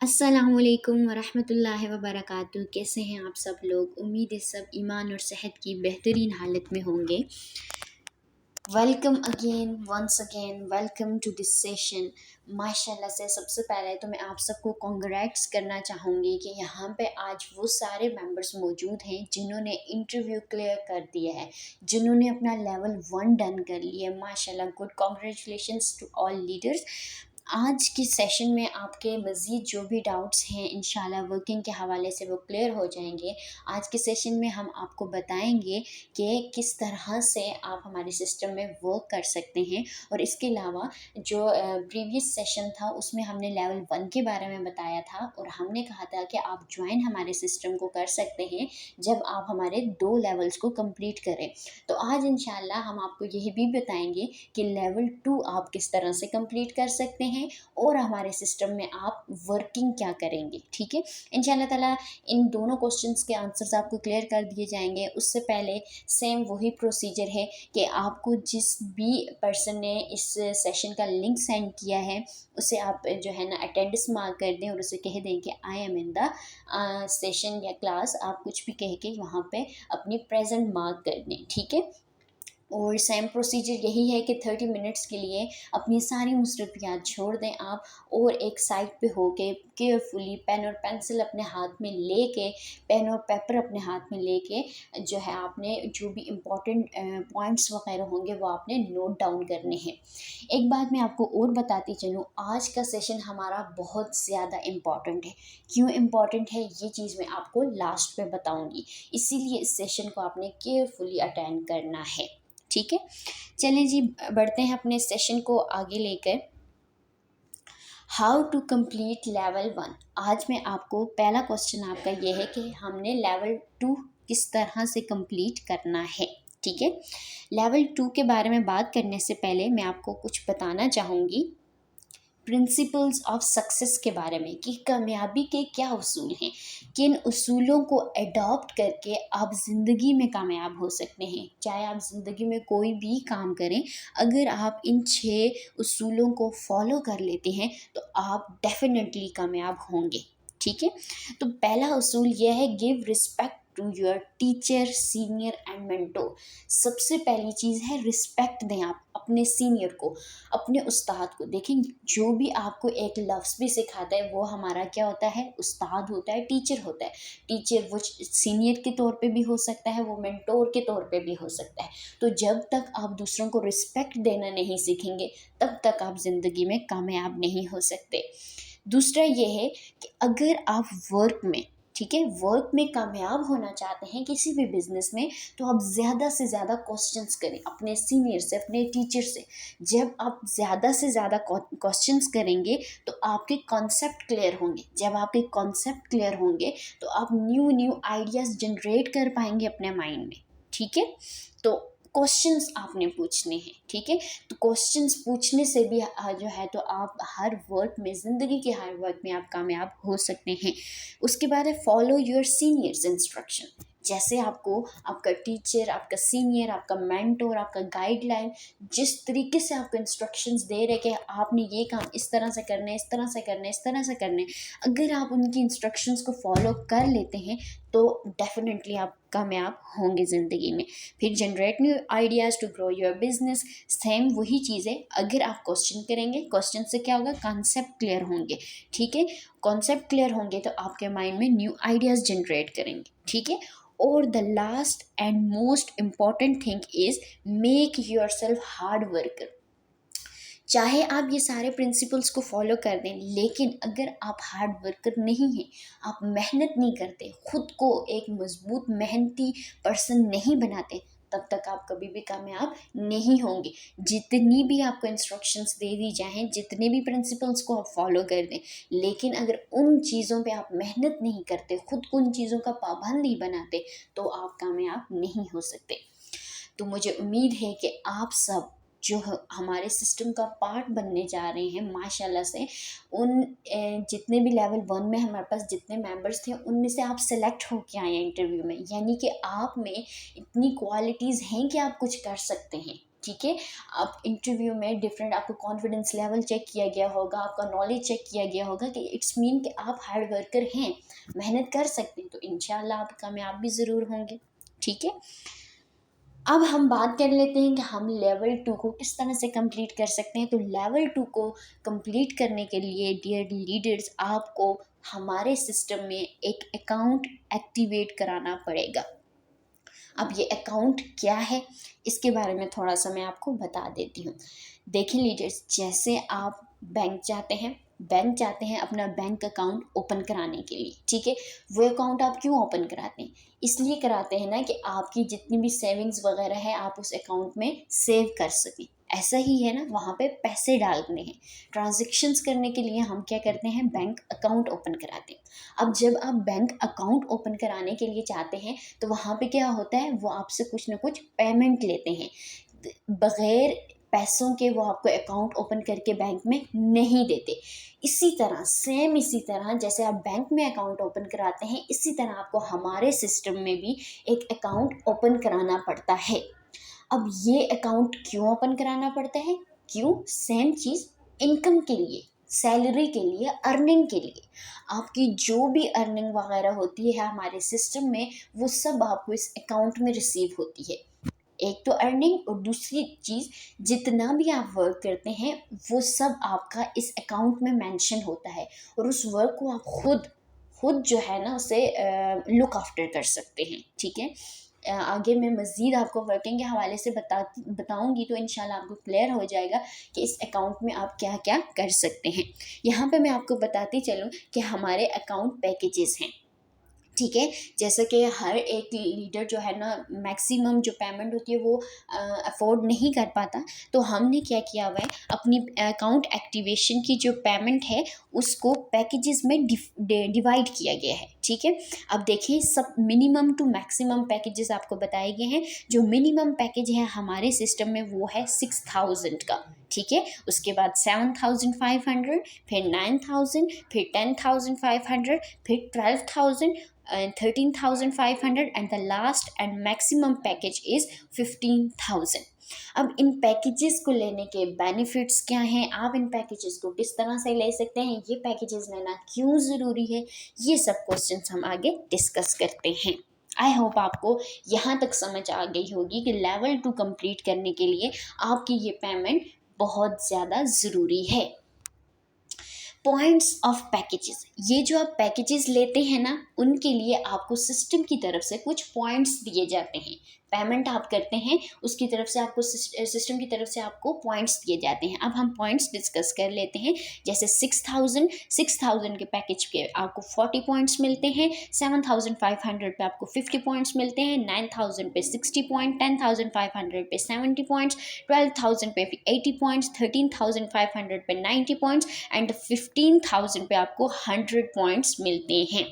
अस्सलामुअलैकुम वरहमतुल्लाहि वबरकातुहू। कैसे हैं आप सब लोग? उम्मीद है सब ईमान और सेहत की बेहतरीन हालत में होंगे। Welcome again, once again welcome to this session. माशाल्लाह से सबसे पहले तो मैं आप सबको कॉन्ग्रेट्स करना चाहूँगी कि यहाँ पे आज वो सारे मेंबर्स मौजूद हैं जिन्होंने इंटरव्यू क्लियर कर दिया है, जिन्होंने अपना लेवल 1 डन कर लिया है। माशाल्लाह, good congratulations to all leaders. आज की सेशन में आपके मज़ीद जो भी डाउट्स हैं इंशाल्लाह वर्किंग के हवाले से वो क्लियर हो जाएंगे। आज के सेशन में हम आपको बताएंगे कि किस तरह से आप हमारे सिस्टम में वर्क कर सकते हैं, और इसके अलावा जो प्रीवियस सेशन था उसमें हमने लेवल 1 के बारे में बताया था और हमने कहा था कि आप ज्वाइन हमारे सिस्टम को कर सकते हैं जब आप हमारे 2 लेवल्स को कंप्लीट करें। तो आज इंशाल्लाह हम आपको यही भी बताएंगे कि लेवल 2 आप किस तरह से कंप्लीट कर सकते हैं और हमारे सिस्टम में आप वर्किंग क्या करेंगे। ठीक है, इंशाल्लाह ताला इन दोनों क्वेश्चंस के आंसर्स आपको क्लियर कर दिए जाएंगे। उससे पहले सेम वही प्रोसीजर है कि आपको जिस भी पर्सन ने इस सेशन का लिंक सेंड किया है उसे आप जो है ना अटेंडेंस मार्क कर दें और उसे कह दें कि I am in the session या क्लास। आप कुछ भी कह के वहाँ पे अपनी प्रेजेंट मार्क कर दें। ठीक है, और सेम प्रोसीजर यही है कि 30 मिनट्स के लिए अपनी सारी मुसरफियात छोड़ दें आप, और एक साइड पे होके केयरफुली पेन और पेंसिल अपने हाथ में लेके, पेन और पेपर अपने हाथ में लेके जो है आपने जो भी इम्पोर्टेंट पॉइंट्स वगैरह होंगे वो आपने नोट डाउन करने हैं। एक बात मैं आपको और बताती चलूँ, आज का सेशन हमारा बहुत ज़्यादा इम्पॉर्टेंट है। क्यों इम्पॉर्टेंट है ये चीज़ मैं आपको लास्ट में बताऊँगी, इसीलिए इस सेशन को आपने केयरफुली अटेंड करना है। ठीक है, चलें जी बढ़ते हैं अपने सेशन को आगे लेकर। How to complete level 1। आज मैं आपको पहला क्वेश्चन आपका ये है कि हमने लेवल 2 किस तरह से कंप्लीट करना है। ठीक है, लेवल 2 के बारे में बात करने से पहले मैं आपको कुछ बताना चाहूँगी प्रिंसिपल्स ऑफ सक्सेस के बारे में कि कामयाबी के क्या उसूल हैं, किन उसूलों को अडॉप्ट करके आप ज़िंदगी में कामयाब हो सकते हैं। चाहे आप ज़िंदगी में कोई भी काम करें, अगर आप इन 6 उसूलों को फॉलो कर लेते हैं तो आप डेफिनेटली कामयाब होंगे। ठीक है, तो पहला उसूल यह है, give respect to your teacher, senior and mentor. सबसे पहली चीज़ है रिस्पेक्ट दें आप अपने सीनियर को, अपने उस्ताद को। देखें, जो भी आपको एक लफ्ज़ भी सिखाता है वो हमारा क्या होता है, उस्ताद होता है, टीचर होता है। टीचर वो सीनियर के तौर पे भी हो सकता है, वो मेंटोर के तौर पे भी हो सकता है। तो जब तक आप दूसरों को रिस्पेक्ट देना नहीं सीखेंगे तब तक आप ज़िंदगी में कामयाब नहीं हो सकते। दूसरा ये है कि अगर आप वर्क में, ठीक है, वर्क में कामयाब होना चाहते हैं किसी भी बिजनेस में, तो आप ज़्यादा से ज़्यादा क्वेश्चंस करें अपने सीनियर से, अपने टीचर से। जब आप ज़्यादा से ज़्यादा क्वेश्चंस करेंगे तो आपके कॉन्सेप्ट क्लियर होंगे। जब आपके कॉन्सेप्ट क्लियर होंगे तो आप न्यू न्यू आइडियाज़ जनरेट कर पाएंगे अपने माइंड में। ठीक है, तो क्वेश्चंस आपने पूछने हैं। ठीक है, तो क्वेश्चंस पूछने से भी जो है तो आप हर वर्क में, ज़िंदगी के हर वर्क में आप कामयाब हो सकते हैं। उसके बाद है फॉलो योर सीनियर्स इंस्ट्रक्शन। जैसे आपको आपका टीचर, आपका सीनियर, आपका मेंटोर, आपका गाइडलाइन जिस तरीके से आपको इंस्ट्रक्शंस दे रहे कि आपने ये काम इस तरह से करना है, इस तरह से करना है, इस तरह से करना है, अगर आप उनकी इंस्ट्रक्शंस को फॉलो कर लेते हैं तो डेफिनेटली आप कामयाब होंगे ज़िंदगी में। फिर generate new ideas to grow your business. Same वही चीज़ है, अगर आप क्वेश्चन करेंगे, क्वेश्चन से क्या होगा, कॉन्सेप्ट क्लियर होंगे। ठीक है, कॉन्सेप्ट क्लियर होंगे तो आपके माइंड में न्यू आइडियाज़ जनरेट करेंगे। ठीक है, और the last and most important thing is make your self hard worker. चाहे आप ये सारे प्रिंसिपल्स को फॉलो कर दें, लेकिन अगर आप हार्ड वर्कर नहीं हैं, आप मेहनत नहीं करते, खुद को एक मजबूत मेहनती पर्सन नहीं बनाते, तब तक आप कभी भी कामयाब नहीं होंगे। जितनी भी आपको इंस्ट्रक्शंस दे दी जाएं, जितने भी प्रिंसिपल्स को आप फॉलो कर दें, लेकिन अगर उन चीज़ों पे आप मेहनत नहीं करते, खुद को उन चीज़ों का पाबंद नहीं बनाते, तो आप कामयाब नहीं हो सकते। तो मुझे उम्मीद है कि आप सब जो हमारे सिस्टम का पार्ट बनने जा रहे हैं, माशाल्लाह से उन जितने भी लेवल 1 में हमारे पास जितने मेंबर्स थे उनमें से आप सेलेक्ट होके आए हैं इंटरव्यू में। यानी कि आप में इतनी क्वालिटीज़ हैं कि आप कुछ कर सकते हैं। ठीक है। आप इंटरव्यू में डिफरेंट आपको कॉन्फिडेंस लेवल चेक किया गया होगा, आपका नॉलेज चेक किया गया होगा कि इट्स मीन कि आप हार्ड वर्कर हैं, मेहनत कर सकते हैं, तो इंशाल्लाह आप कामयाब भी ज़रूर होंगे। ठीक है, अब हम बात कर लेते हैं कि हम लेवल 2 को किस तरह से कंप्लीट कर सकते हैं। तो लेवल 2 को कंप्लीट करने के लिए डियर लीडर्स, आपको हमारे सिस्टम में एक अकाउंट एक्टिवेट कराना पड़ेगा। अब ये अकाउंट क्या है, इसके बारे में थोड़ा सा मैं आपको बता देती हूँ। देखिए लीडर्स, जैसे आप बैंक चाहते हैं अपना बैंक अकाउंट ओपन कराने के लिए, ठीक है। वो अकाउंट आप क्यों ओपन कराते हैं? इसलिए कराते हैं ना कि आपकी जितनी भी सेविंग्स वगैरह है आप उस अकाउंट में सेव कर सकें। ऐसा ही है ना, वहाँ पे पैसे डालने हैं, ट्रांजेक्शन्स करने के लिए हम क्या करते हैं, बैंक अकाउंट ओपन कराते हैं। अब जब आप बैंक अकाउंट ओपन कराने के लिए चाहते हैं तो वहाँ पे क्या होता है, वो आपसे कुछ ना कुछ पेमेंट लेते हैं। बगैर पैसों के वो आपको अकाउंट ओपन करके बैंक में नहीं देते। इसी तरह जैसे आप बैंक में अकाउंट ओपन कराते हैं, इसी तरह आपको हमारे सिस्टम में भी एक अकाउंट ओपन कराना पड़ता है। अब ये अकाउंट क्यों ओपन कराना पड़ता है? क्यों? सेम चीज़, इनकम के लिए, सैलरी के लिए, अर्निंग के लिए। आपकी जो भी अर्निंग वगैरह होती है हमारे सिस्टम में, वो सब आपको इस अकाउंट में रिसीव होती है। एक तो अर्निंग, और दूसरी चीज़ जितना भी आप वर्क करते हैं वो सब आपका इस अकाउंट में मेंशन होता है, और उस वर्क को आप खुद खुद जो है ना उसे लुक आफ्टर कर सकते हैं। ठीक है, आगे मैं मज़ीद आपको वर्किंग के हवाले से बताऊंगी तो इंशाल्लाह आपको क्लियर हो जाएगा कि इस अकाउंट में आप क्या क्या कर सकते हैं। यहाँ पे मैं आपको बताती चलूँ कि हमारे अकाउंट पैकेजेस हैं। ठीक है, जैसे कि हर एक लीडर जो है ना मैक्सिमम जो पेमेंट होती है वो अफोर्ड नहीं कर पाता, तो हमने क्या किया हुआ है, अपनी अकाउंट एक्टिवेशन की जो पेमेंट है उसको पैकेजेस में डिवाइड किया गया है। ठीक है, अब देखिए सब मिनिमम टू मैक्सिमम पैकेजेस आपको बताए गए हैं। जो मिनिमम पैकेज है हमारे सिस्टम में वो है 6000 का। ठीक है, उसके बाद 7500, फिर 9000, फिर 10500, फिर 12000, 13,500, and the last and maximum package is 15,000। अब इन पैकेजेस को लेने के बेनिफिट्स क्या हैं, आप इन पैकेजेस को किस तरह से ले सकते हैं, ये पैकेजेस लेना क्यों ज़रूरी है, ये सब क्वेश्चंस हम आगे डिस्कस करते हैं। आई होप आपको यहाँ तक समझ आ गई होगी कि लेवल 2 कंप्लीट करने के लिए आपकी ये पेमेंट बहुत ज़्यादा ज़रूरी है। पॉइंट्स ऑफ पैकेजेस, ये जो आप पैकेजेस लेते हैं ना उनके लिए आपको सिस्टम की तरफ से कुछ पॉइंट्स दिए जाते हैं। पेमेंट आप करते हैं उसकी तरफ से आपको सिस्टम की तरफ से आपको पॉइंट्स दिए जाते हैं। अब हम पॉइंट्स डिस्कस कर लेते हैं। जैसे 6000 के पैकेज के आपको 40 पॉइंट्स मिलते हैं, 7500 पे आपको 50 पॉइंट्स मिलते हैं, 9000 पे 60 पॉइंट, 10500 पे 70 पॉइंट्स, 12000 पे 80 पॉइंट्स, 13500 पे 90 पॉइंट्स, एंड 15,000 पे आपको 100 पॉइंट्स मिलते हैं।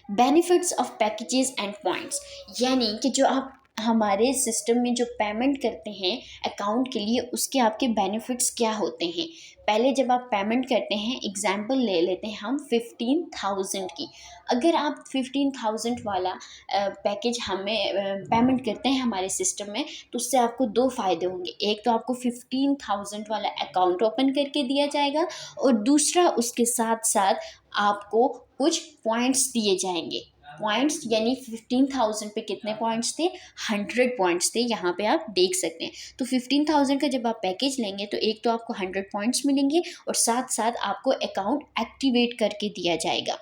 Benefits of packages and points, यानी कि जो आप हमारे सिस्टम में जो पेमेंट करते हैं अकाउंट के लिए, उसके आपके बेनिफिट्स क्या होते हैं। पहले जब आप पेमेंट करते हैं, एग्जांपल ले लेते हैं हम 15,000 की। अगर आप 15,000 वाला पैकेज हमें पेमेंट करते हैं हमारे सिस्टम में, तो उससे आपको दो फ़ायदे होंगे। एक तो आपको 15,000 वाला अकाउंट ओपन करके दिया जाएगा, और दूसरा उसके साथ साथ आपको कुछ पॉइंट्स दिए जाएंगे। पॉइंट्स यानी 15,000 पे कितने पॉइंट्स थे, 100 पॉइंट्स थे, यहाँ पे आप देख सकते हैं। तो 15,000 का जब आप पैकेज लेंगे तो एक तो आपको 100 पॉइंट्स मिलेंगे, और साथ साथ आपको अकाउंट एक्टिवेट करके दिया जाएगा।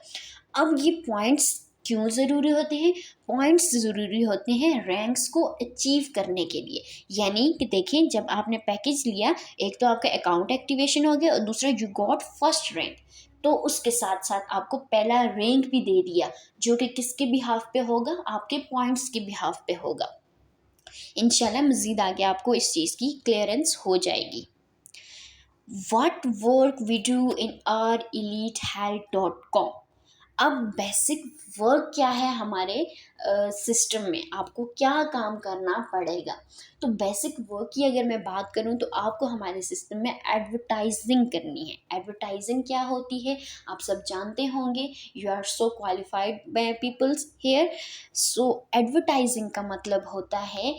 अब ये पॉइंट्स क्यों ज़रूरी होते हैं? पॉइंट्स ज़रूरी होते हैं रैंक्स को अचीव करने के लिए। यानी कि देखिए, जब आपने पैकेज लिया, एक तो आपका अकाउंट एक्टिवेशन हो गया, और दूसरा यू गॉट फर्स्ट रैंक, तो उसके साथ साथ आपको पहला रैंक भी दे दिया, जो कि किसके बिहाफ पे होगा, आपके पॉइंट्स के बिहाफ पे होगा। इंशाल्लाह मज़ीद आगे आपको इस चीज़ की क्लियरेंस हो जाएगी। What work we do in our elitehealth.com। अब बेसिक वर्क क्या है हमारे सिस्टम में, आपको क्या काम करना पड़ेगा। तो बेसिक वर्क की अगर मैं बात करूं तो आपको हमारे सिस्टम में एडवर्टाइजिंग करनी है। एडवर्टाइजिंग क्या होती है आप सब जानते होंगे, you are so qualified by peoples here. So advertising का मतलब होता है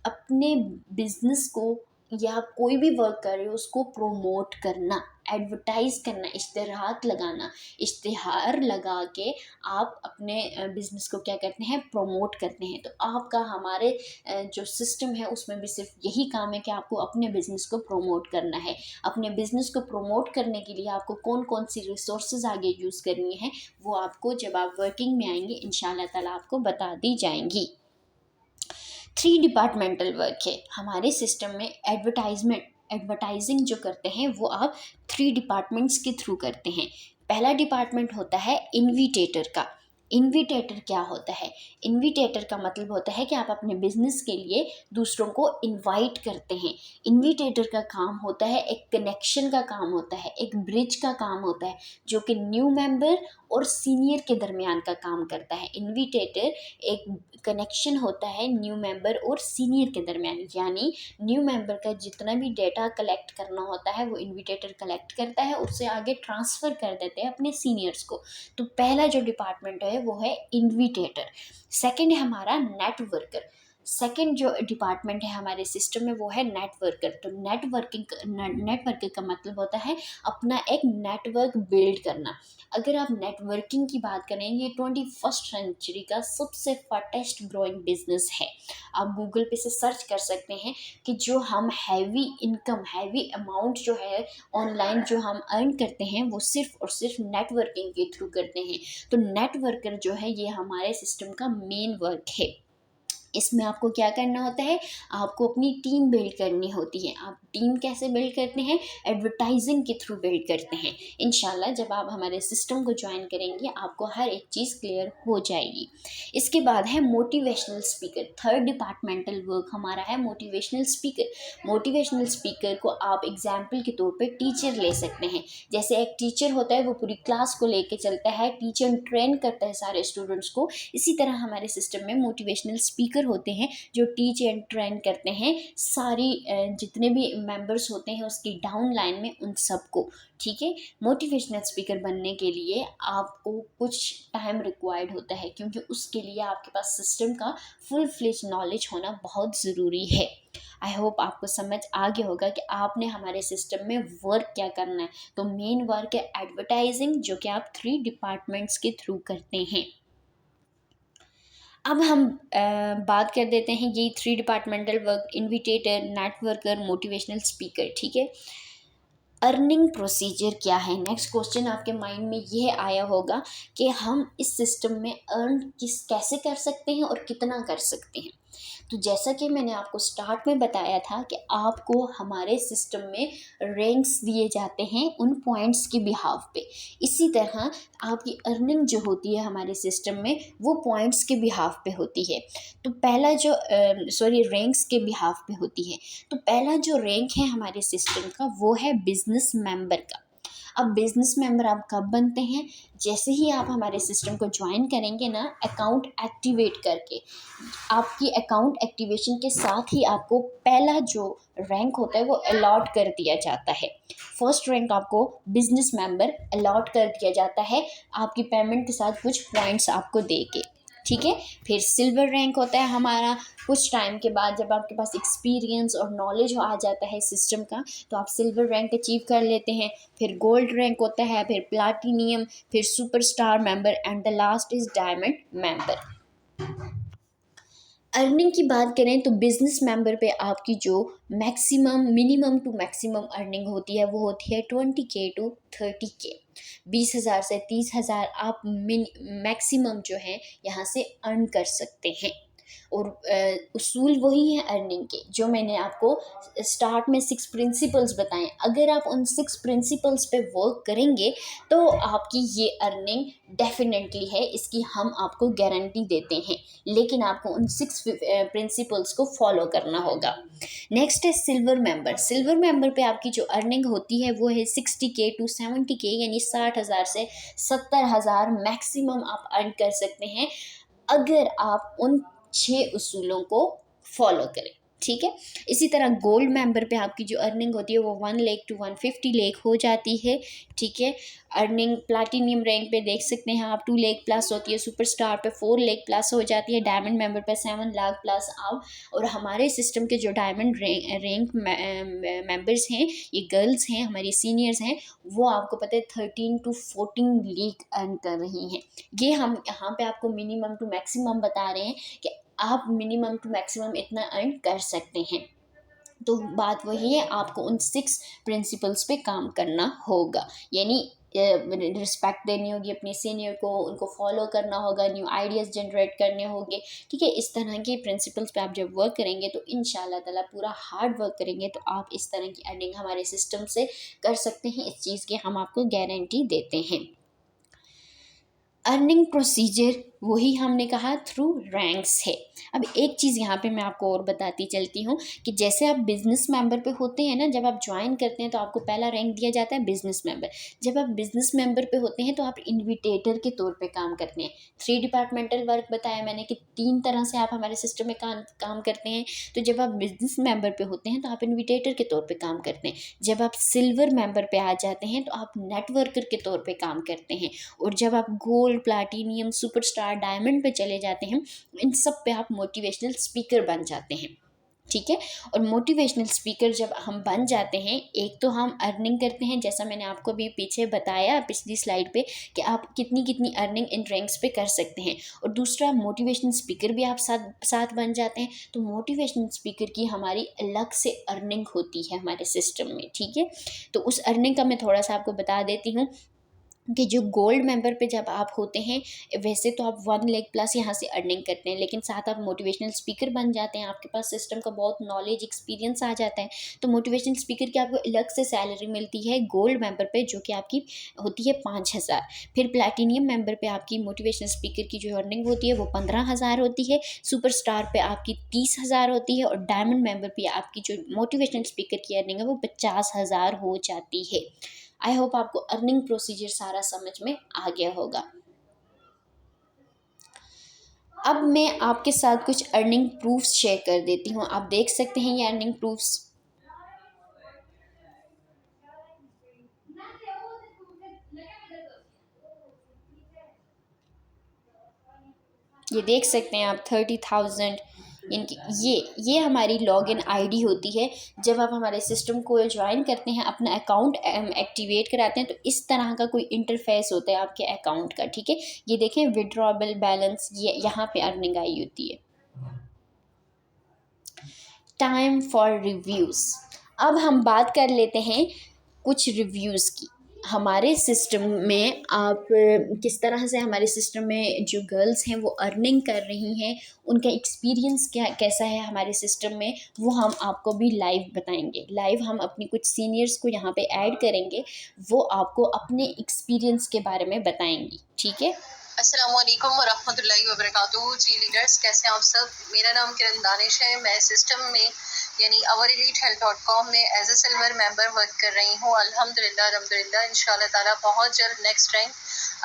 अपने बिजनेस को या आप कोई भी वर्क कर रहे हो उसको प्रोमोट करना, एडवर्टाइज करना, इश्तिहार लगा के आप अपने बिजनेस को क्या करते हैं, प्रोमोट करते हैं। तो आपका हमारे जो सिस्टम है उसमें भी सिर्फ यही काम है कि आपको अपने बिजनेस को प्रोमोट करना है। अपने बिजनेस को प्रोमोट करने के लिए आपको कौन कौन सी रिसोर्सेज आगे यूज़ करनी है वो आपको जब आप वर्किंग में आएंगे इंशाल्लाह ताला आपको बता दी जाएंगी। 3 डिपार्टमेंटल वर्क है हमारे सिस्टम में। एडवर्टाइजिंग जो करते हैं वो आप 3 डिपार्टमेंट्स के थ्रू करते हैं। पहला डिपार्टमेंट होता है इन्विटेटर का। इन्विटेटर क्या होता है? इन्विटेटर का मतलब होता है कि आप अपने बिजनेस के लिए दूसरों को इनवाइट करते हैं। इन्विटेटर का काम होता है, एक कनेक्शन का काम होता है, एक ब्रिज का काम होता है, जो कि न्यू मेंबर और सीनियर के दरमियान का काम करता है। इन्विटेटर एक कनेक्शन होता है न्यू मेंबर और सीनियर के दरमियान, यानी न्यू मेंबर का जितना भी डेटा कलेक्ट करना होता है वो इन्विटेटर कलेक्ट करता है, उससे आगे ट्रांसफ़र कर देते हैं अपने सीनियर्स को। तो पहला जो डिपार्टमेंट है वो है इन्विटेटर। सेकंड है हमारा नेटवर्कर। सेकंड जो डिपार्टमेंट है हमारे सिस्टम में वो है नेटवर्कर। तो नेटवर्कर का मतलब होता है अपना एक नेटवर्क बिल्ड करना। अगर आप नेटवर्किंग की बात करें, ये 21st सेंचुरी का सबसे फास्टेस्ट ग्रोइंग बिजनेस है। आप गूगल पे से सर्च कर सकते हैं कि जो हम हैवी अमाउंट जो है ऑनलाइन जो हम अर्न करते हैं वो सिर्फ और सिर्फ नेटवर्किंग के थ्रू करते हैं। तो नेटवर्कर जो है ये हमारे सिस्टम का मेन वर्क है। इसमें आपको क्या करना होता है, आपको अपनी टीम बिल्ड करनी होती है। आप टीम कैसे बिल्ड करते हैं? एडवर्टाइजिंग के थ्रू बिल्ड करते हैं। इंशाल्लाह जब आप हमारे सिस्टम को ज्वाइन करेंगे आपको हर एक चीज़ क्लियर हो जाएगी। इसके बाद है motivational speaker. Third departmental work हमारा है मोटिवेशनल स्पीकर। मोटिवेशनल स्पीकर को आप एग्जाम्पल के तौर पर टीचर ले सकते हैं। जैसे एक टीचर होता है वो पूरी क्लास को लेके चलता है, टीचर ट्रेन करता है सारे स्टूडेंट्स को, इसी तरह हमारे सिस्टम में मोटिवेशनल स्पीकर होते हैं जो टीच एंड ट्रेन करते हैं सारी जितने भी मेंबर्स होते हैं उसकी डाउन लाइन में उन सबको। ठीक है, मोटिवेशनल स्पीकर बनने के लिए आपको कुछ टाइम रिक्वायर्ड होता है, क्योंकि उसके लिए आपके पास सिस्टम का फुल फ्लेज नॉलेज होना बहुत ज़रूरी है। आई होप आपको समझ आ गया होगा कि आपने हमारे सिस्टम में वर्क क्या करना है। तो मेन वर्क है एडवर्टाइजिंग, जो कि आप 3 डिपार्टमेंट्स के थ्रू करते हैं। अब हम बात कर देते हैं ये 3 departmental work, invitator, networker, motivational speaker. ठीक है, अर्निंग प्रोसीजर क्या है? नेक्स्ट क्वेश्चन आपके माइंड में ये आया होगा कि हम इस सिस्टम में अर्न कैसे कर सकते हैं और कितना कर सकते हैं। तो जैसा कि मैंने आपको स्टार्ट में बताया था कि आपको हमारे सिस्टम में रैंक्स दिए जाते हैं उन पॉइंट्स के बिहाफ पे। इसी तरह आपकी अर्निंग जो होती है हमारे सिस्टम में वो पॉइंट्स के बिहाफ पे होती है। तो पहला जो रैंक्स के बिहाफ पे होती है। तो पहला जो रैंक है हमारे सिस्टम का वो है बिजनेस मेंबर का। अब बिजनेस मेंबर आप कब बनते हैं? जैसे ही आप हमारे सिस्टम को ज्वाइन करेंगे ना, अकाउंट एक्टिवेट करके, आपकी अकाउंट एक्टिवेशन के साथ ही आपको पहला जो रैंक होता है वो अलॉट कर दिया जाता है। फर्स्ट रैंक आपको बिजनेस मेंबर अलॉट कर दिया जाता है आपकी पेमेंट के साथ कुछ पॉइंट्स आपको दे के। ठीक है, फिर सिल्वर रैंक होता है हमारा कुछ टाइम के बाद, जब आपके पास एक्सपीरियंस और नॉलेज आ जाता है सिस्टम का, तो आप सिल्वर रैंक अचीव कर लेते हैं। फिर गोल्ड रैंक होता है, फिर प्लैटिनियम, फिर superstar member and the last is diamond member. Earning की बात करें तो बिजनेस मेंबर पे आपकी जो मिनिमम टू मैक्सिमम अर्निंग होती है वो होती है 20K to 30K। 20,000 से 30,000 आप मैक्सिमम जो है यहाँ से अर्न कर सकते हैं। और उसूल वही है अर्निंग के जो मैंने आपको स्टार्ट में 6 प्रिंसिपल्स बताएं। अगर आप उन 6 प्रिंसिपल्स पे वर्क करेंगे तो आपकी ये अर्निंग डेफिनेटली है, इसकी हम आपको गारंटी देते हैं। लेकिन आपको उन 6 प्रिंसिपल्स को फॉलो करना होगा। नेक्स्ट है सिल्वर मेंबर। सिल्वर मेंबर पे आपकी जो अर्निंग होती है वो है 60K to 70K, यानी 60,000 से 70,000 मैक्सिमम आप अर्न कर सकते हैं अगर आप उन 6 उसूलों को फॉलो करें। ठीक है। इसी तरह गोल्ड मेंबर पे आपकी जो अर्निंग होती है वो 1 लाख टू 150 लाख हो जाती है, ठीक है। अर्निंग प्लैटिनियम रैंक पे देख सकते हैं आप 2 लाख प्लस होती है, सुपरस्टार पे 4 लाख प्लस हो जाती है, डायमंड मेंबर पे 7 लाख प्लस आप। और हमारे सिस्टम के जो डायमंड रैंक मेंबर्स हैं, ये गर्ल्स हैं, हमारी सीनियर्स हैं, वो आपको पता है 13 टू 14 लाख अर्न कर रही हैं। ये हम यहाँ पे आपको मिनिमम टू मैक्सिमम बता रहे हैं कि आप मिनिमम टू मैक्सिमम इतना अर्न कर सकते हैं। तो बात वही है, आपको उन 6 प्रिंसिपल्स पे काम करना होगा, यानी रिस्पेक्ट देनी होगी अपने सीनियर को, उनको फॉलो करना होगा, न्यू आइडियाज़ जनरेट करने होंगे, ठीक है। इस तरह के प्रिंसिपल्स पे आप जब वर्क करेंगे तो इंशाल्लाह ताला पूरा हार्ड वर्क करेंगे तो आप इस तरह की अर्निंग हमारे सिस्टम से कर सकते हैं। इस चीज़ की हम आपको गारंटी देते हैं। अर्निंग प्रोसीजर वही हमने कहा थ्रू रैंक्स है। अब एक चीज़ यहाँ पे मैं आपको और बताती चलती हूँ कि जैसे आप बिज़नेस मेंबर पे होते हैं ना, जब आप ज्वाइन करते हैं तो आपको पहला रैंक दिया जाता है बिज़नेस मेंबर। जब आप बिज़नेस मेंबर पे होते हैं तो आप इन्विटेटर के तौर पे काम करते हैं। 3 डिपार्टमेंटल वर्क बताया मैंने कि 3 तरह से आप हमारे सिस्टम में काम करते हैं। तो जब आप बिज़नेस मेंबर पे होते हैं तो आप इन्विटेटर के तौर पर काम करते हैं। जब आप सिल्वर मेंबर पे आ जाते हैं तो आप नेटवर्कर के तौर पर काम करते हैं। और जब आप गोल्ड, प्लैटिनियम, सुपरस्टार, डायमंड पे चले जाते हैं, इन सब पे आप मोटिवेशनल स्पीकर बन जाते हैं, ठीक है। और मोटिवेशनल स्पीकर जब हम बन जाते हैं, एक तो हम अर्निंग करते हैं, जैसा मैंने आपको भी पीछे बताया पिछली स्लाइड पे कि आप कितनी कितनी अर्निंग इन रैंक्स पे कर सकते हैं। और दूसरा मोटिवेशनल स्पीकर भी आप साथ बन जाते हैं, तो मोटिवेशनल स्पीकर की हमारी अलग से अर्निंग होती है हमारे सिस्टम में, ठीक है। तो उस अर्निंग का मैं थोड़ा सा आपको बता देती हूँ कि जो गोल्ड मेंबर पे जब आप होते हैं, वैसे तो आप 1 लाख प्लस यहाँ से अर्निंग करते हैं, लेकिन साथ आप मोटिवेशनल स्पीकर बन जाते हैं, आपके पास सिस्टम का बहुत नॉलेज एक्सपीरियंस आ जाता है, तो मोटिवेशनल स्पीकर की आपको अलग से सैलरी मिलती है गोल्ड मेंबर पे, जो कि आपकी होती है 5,000। फिर प्लैटिनियम मेंबर पे आपकी मोटिवेशनल स्पीकर की जो अर्निंग होती है वो 15,000 होती है, सुपरस्टार पे आपकी 30,000 होती है, और डायमंड मेंबर पे आपकी जो मोटिवेशनल स्पीकर की अर्निंग है वो 50,000 हो जाती है। आई होप आपको अर्निंग प्रोसीजर सारा समझ में आ गया होगा। अब मैं आपके साथ कुछ अर्निंग प्रूफ्स शेयर कर देती हूँ। आप देख सकते हैं ये अर्निंग प्रूफ्स। ये देख सकते हैं आप 30,000 इनकी, ये हमारी लॉगिन आईडी होती है। जब आप हमारे सिस्टम को ज्वाइन करते हैं, अपना अकाउंट एक्टिवेट कराते हैं, तो इस तरह का कोई इंटरफेस होता है आपके अकाउंट का, ठीक है। ये देखें विड्रॉबल बैलेंस, ये यहाँ पे अर्निंग आई होती है। Time for reviews. अब हम बात कर लेते हैं कुछ रिव्यूज़ की। हमारे सिस्टम में आप किस तरह से हमारे सिस्टम में जो गर्ल्स हैं वो अर्निंग कर रही हैं, उनका एक्सपीरियंस कैसा है हमारे सिस्टम में, वो हम आपको भी लाइव बताएंगे। लाइव हम अपनी कुछ सीनियर्स को यहाँ पे ऐड करेंगे, वो आपको अपने एक्सपीरियंस के बारे में बताएंगी, ठीक है। अस्सलाम वालेकुम वरहमतुल्लाहि वबरकातुहू। जी लीडर्स, कैसे हैं आप सब। मेरा नाम किरण दानिश है। मैं सिस्टम में यानी oureelitehealth.com में as a silver member work कर रही हूँ। अल्हम्दुलिल्लाह इंशाल्लाह ताला बहुत जल्द नेक्स्ट रैंक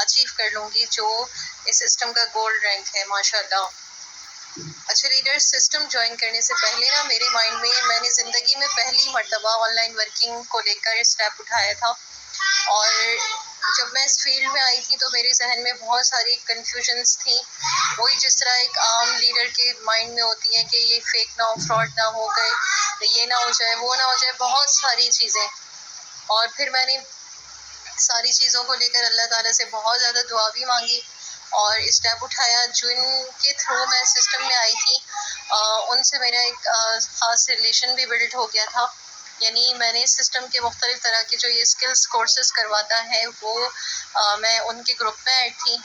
अचीव कर लूँगी, जो इस सिस्टम का गोल्ड रैंक है माशाल्लाह। अच्छा लीडर्स, सिस्टम ज्वाइन करने से पहले ना मेरे माइंड में मैंने ज़िंदगी में पहली मर्तबा ऑनलाइन वर्किंग को लेकर स्टेप उठाया था, और जब मैं इस फील्ड में आई थी तो मेरे जहन में बहुत सारी कन्फ्यूजन्स थी। वही जिस तरह एक आम लीडर के माइंड में होती है कि ये फेक ना हो, फ्रॉड ना हो गए, ये ना हो जाए, वो ना हो जाए, बहुत सारी चीज़ें। और फिर मैंने सारी चीज़ों को लेकर अल्लाह ताला से बहुत ज़्यादा दुआ भी मांगी और स्टेप उठाया। जिनके थ्रू मैं सिस्टम में आई थी उनसे मेरा एक ख़ास रिलेशन भी बिल्ड हो गया था। यानी मैंने सिस्टम के मुख्तलिफ तरह के जो ये स्किल्स कोर्सेज करवाता है वो मैं उनके ग्रुप में ऐड थी।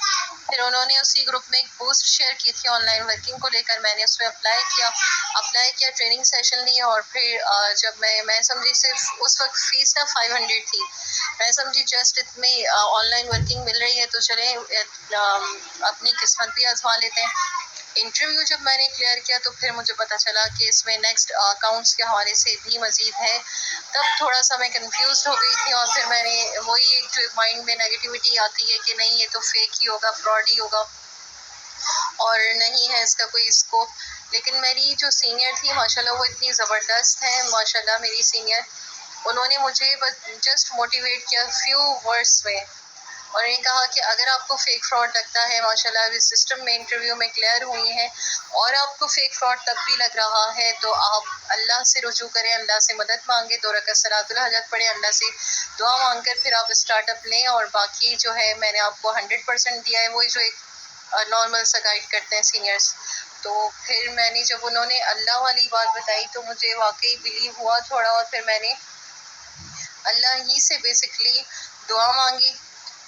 फिर उन्होंने उसी ग्रुप में एक पोस्ट शेयर की थी ऑनलाइन वर्किंग को लेकर, मैंने उसमें अप्लाई किया, ट्रेनिंग सेशन ली, और फिर जब मैं समझी सिर्फ उस वक्त फ़ीस ना 500 थी। मैं समझी जस्ट इतनी ऑनलाइन वर्किंग मिल रही है तो चलें अपनी किस्मत भी आजमा लेते हैं। इंटरव्यू जब मैंने क्लियर किया तो फिर मुझे पता चला कि इसमें नेक्स्ट अकाउंट्स के हवाले से भी मज़ीद है। तब थोड़ा सा मैं कंफ्यूज हो गई थी, और फिर मैंने वही एक जो माइंड में नेगेटिविटी आती है कि नहीं ये तो फेक ही होगा, फ्रॉड ही होगा, और नहीं है इसका कोई स्कोप। लेकिन मेरी जो सीनियर थी माशाल्लाह वो इतनी ज़बरदस्त है, माशाल्लाह मेरी सीनियर, उन्होंने मुझे बस जस्ट मोटिवेट किया फ्यू वर्ड्स में, और ये कहा कि अगर आपको फेक फ्रॉड लगता है, माशाल्लाह इस सिस्टम में इंटरव्यू में क्लियर हुई हैं, और आपको फेक फ्रॉड तब भी लग रहा है तो आप अल्लाह से रुजू करें, अल्लाह से मदद मांगे, 2 रकात सलातुल हाजत पढ़ें, अल्लाह से दुआ मांग कर फिर आप स्टार्टअप लें। और बाकी जो है मैंने आपको 100% दिया है, वही जो एक नॉर्मल सा गाइड करते हैं सीनियर्स। तो फिर मैंने जब उन्होंने अल्लाह वाली बात बताई तो मुझे वाकई बिलीव हुआ थोड़ा, और फिर मैंने अल्लाह ही से बेसिकली दुआ मांगी,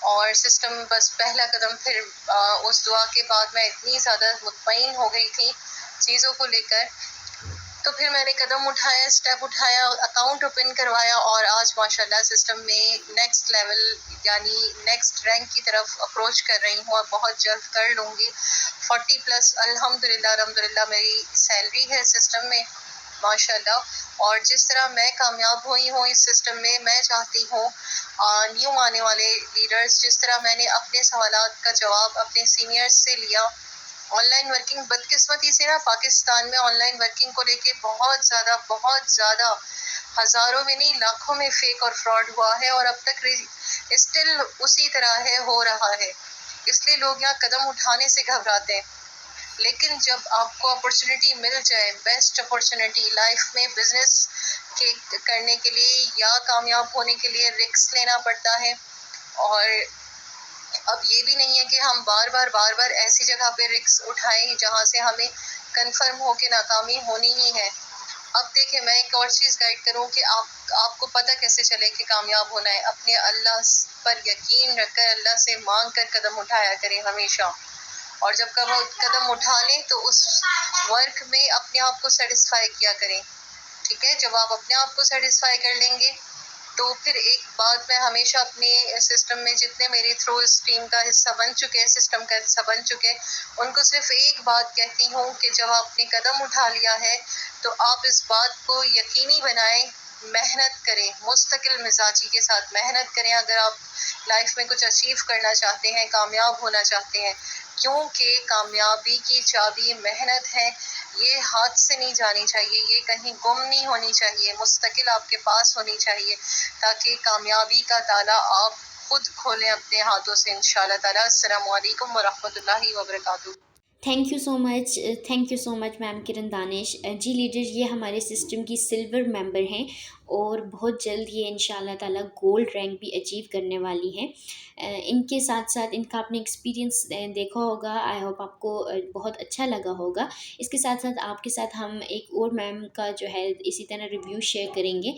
और सिस्टम बस पहला कदम। फिर उस दुआ के बाद मैं इतनी ज़्यादा मुतमईन हो गई थी चीज़ों को लेकर, तो फिर मैंने कदम उठाया, स्टेप उठाया, अकाउंट ओपन करवाया, और आज माशाल्लाह सिस्टम में नेक्स्ट लेवल यानी नेक्स्ट रैंक की तरफ अप्रोच कर रही हूँ, और बहुत जल्द कर लूँगी। 40+ अल्हम्दुलिल्लाह अल्हम्दुलिल्लाह मेरी सैलरी है सिस्टम में माशाल्लाह। और जिस तरह मैं कामयाब हुई हूँ इस सिस्टम में, मैं चाहती हूँ न्यू आने वाले लीडर्स, जिस तरह मैंने अपने सवालात का जवाब अपने सीनियर्स से लिया। ऑनलाइन वर्किंग बदकिस्मती से ना पाकिस्तान में ऑनलाइन वर्किंग को लेके बहुत ज़्यादा हज़ारों में नहीं लाखों में फेक और फ्रॉड हुआ है, और अब तक स्टिल उसी तरह है, हो रहा है। इसलिए लोग यहाँ कदम उठाने से घबराते हैं। लेकिन जब आपको अपॉर्चुनिटी मिल जाए, बेस्ट अपॉर्चुनिटी लाइफ में बिजनेस के करने के लिए या कामयाब होने के लिए रिस्क लेना पड़ता है। और अब ये भी नहीं है कि हम बार बार ऐसी जगह पे रिस्क उठाएं जहां से हमें कंफर्म हो के नाकामी होनी ही है। अब देखिए, मैं एक और चीज़ गाइड करूँ कि आपको पता कैसे चले कि कामयाब होना है। अपने अल्लाह पर यकीन रखकर अल्लाह से मांग कर कदम उठाया करें हमेशा, और जब कदम उठा लें तो उस वर्क में अपने आप को सेटिस्फाई किया करें। ठीक है, जब आप अपने आप को सेटिस्फाई कर लेंगे तो फिर एक बात मैं हमेशा अपने सिस्टम में जितने मेरे थ्रू इस टीम का हिस्सा बन चुके हैं, सिस्टम का हिस्सा बन चुके हैं, उनको सिर्फ एक बात कहती हूँ कि जब आपने कदम उठा लिया है तो आप इस बात को यकीनी बनाएं, मेहनत करें, मुस्तकिल मिजाजी के साथ मेहनत करें। अगर आप लाइफ में कुछ अचीव करना चाहते हैं, कामयाब होना चाहते हैं, क्योंकि कामयाबी की चाबी मेहनत है, ये हाथ से नहीं जानी चाहिए, ये कहीं गुम नहीं होनी चाहिए, मुस्तकिल आपके पास होनी चाहिए, ताकि कामयाबी का ताला आप खुद खोलें अपने हाथों से इंशाल्लाह ताला। अस्सलामु अलैकुम व रहमतुल्लाहि व बरकातुहू। Thank you so much ma'am Kiran Danish ji leader. ये हमारे सिस्टम की सिल्वर मेंबर हैं और बहुत जल्द ये इंशाल्लाह ताला गोल्ड रैंक भी अचीव करने वाली हैं। इनके साथ साथ इनका आपने एक्सपीरियंस देखा होगा, आई होप आपको बहुत अच्छा लगा होगा। इसके साथ साथ आपके साथ हम एक और मैम का जो है इसी तरह रिव्यू शेयर करेंगे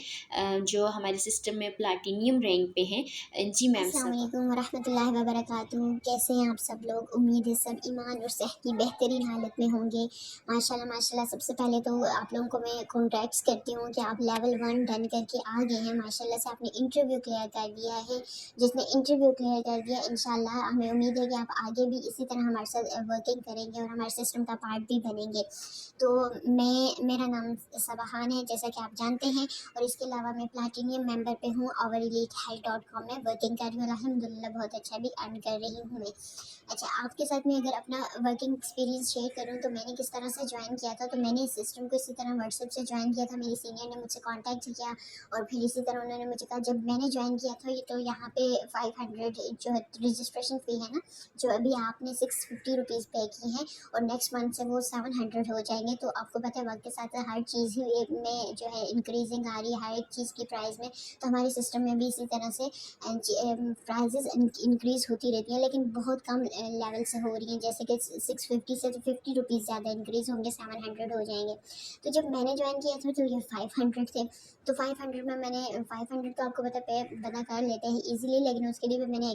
जो हमारे सिस्टम में प्लैटिनियम रैंक पे हैं। जी मैम अस्सलाम सब। वालेकुम वरहमतुल्लाहि वबरकातुहू। कैसे हैं आप सब लोग? उम्मीद है सब ईमान और सेहत की बेहतरीन हालत में होंगे। माशाल्लाह माशाल्लाह। सबसे पहले तो आप लोगों को मैं कॉन्ग्रेट्स करती हूँ कि आप लेवल 1 डन करके आ गए हैं। माशाल्लाह से आपने इंटरव्यू क्लियर कर दिया है। जिसने इंटरव्यू क्लियर कर दिया, इंशाल्लाह हमें उम्मीद है कि आप आगे भी इसी तरह हमारे साथ वर्किंग करेंगे और हमारे सिस्टम का पार्ट भी बनेंगे। तो मेरा नाम सबाहान है, जैसा कि आप जानते हैं, और इसके अलावा मैं प्लैटिनियम मेंबर पे हूँ overelitehealth.com में वर्किंग कर रही हूँ। अल्हम्दुलिल्लाह बहुत अच्छा भी अर्न कर रही हूँ मैं। अच्छा, आपके साथ मैं अगर अपना वर्किंग एक्सपीरियंस शेयर करूँ तो मैंने किस तरह से ज्वाइन किया था। तो मैंने इस सिस्टम को इसी तरह व्हाट्सएप से ज्वाइन किया था। मेरी सीनियर ने मुझसे कॉन्टैक्ट किया और फिर इसी तरह उन्होंने मुझे कहा, जब मैंने ज्वाइन किया था तो यहाँ पे 500 जो है रजिस्ट्रेशन फ़ी है ना, जो अभी आपने 650 रुपीज़ पे की हैं, और नेक्स्ट मंथ से वो 700 हो जाएंगे। तो आपको पता है वक्त के साथ हर चीज़ ही में जो है इंक्रीजिंग आ रही है, हर एक चीज़ की प्राइस में। तो हमारे सिस्टम में भी इसी तरह से प्राइजेस इंक्रीज़ होती रहती हैं, लेकिन बहुत कम लेवल से हो रही हैं। जैसे कि 650 से तो 50 रुपीज़ ज़्यादा इंक्रीज़ होंगे, 700 हो जाएंगे। तो जब मैंने ज्वाइन किया था तो ये 500 थे। तो 500 में मैंने 500 तो आपको पे बना कर लेते हैं ईजिली, लेकिन उसके लिए भी मैंने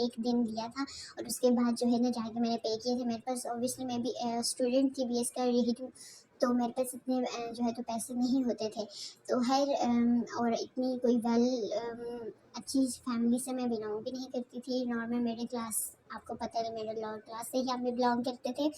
एक दिन दिया था, और उसके बाद जो है ना जाके मैंने पे किए थे। मेरे पास ऑब्वियसली मैं भी स्टूडेंट थी, बीएस कर रही थी, तो मेरे पास इतने जो है तो पैसे नहीं होते थे। तो और इतनी कोई अच्छी फैमिली से मैं बिलोंग भी नहीं करती थी। नॉर्मल मिडिल क्लास, आपको पता है मिडिल क्लास से ही हम भी बिलोंग करते थे।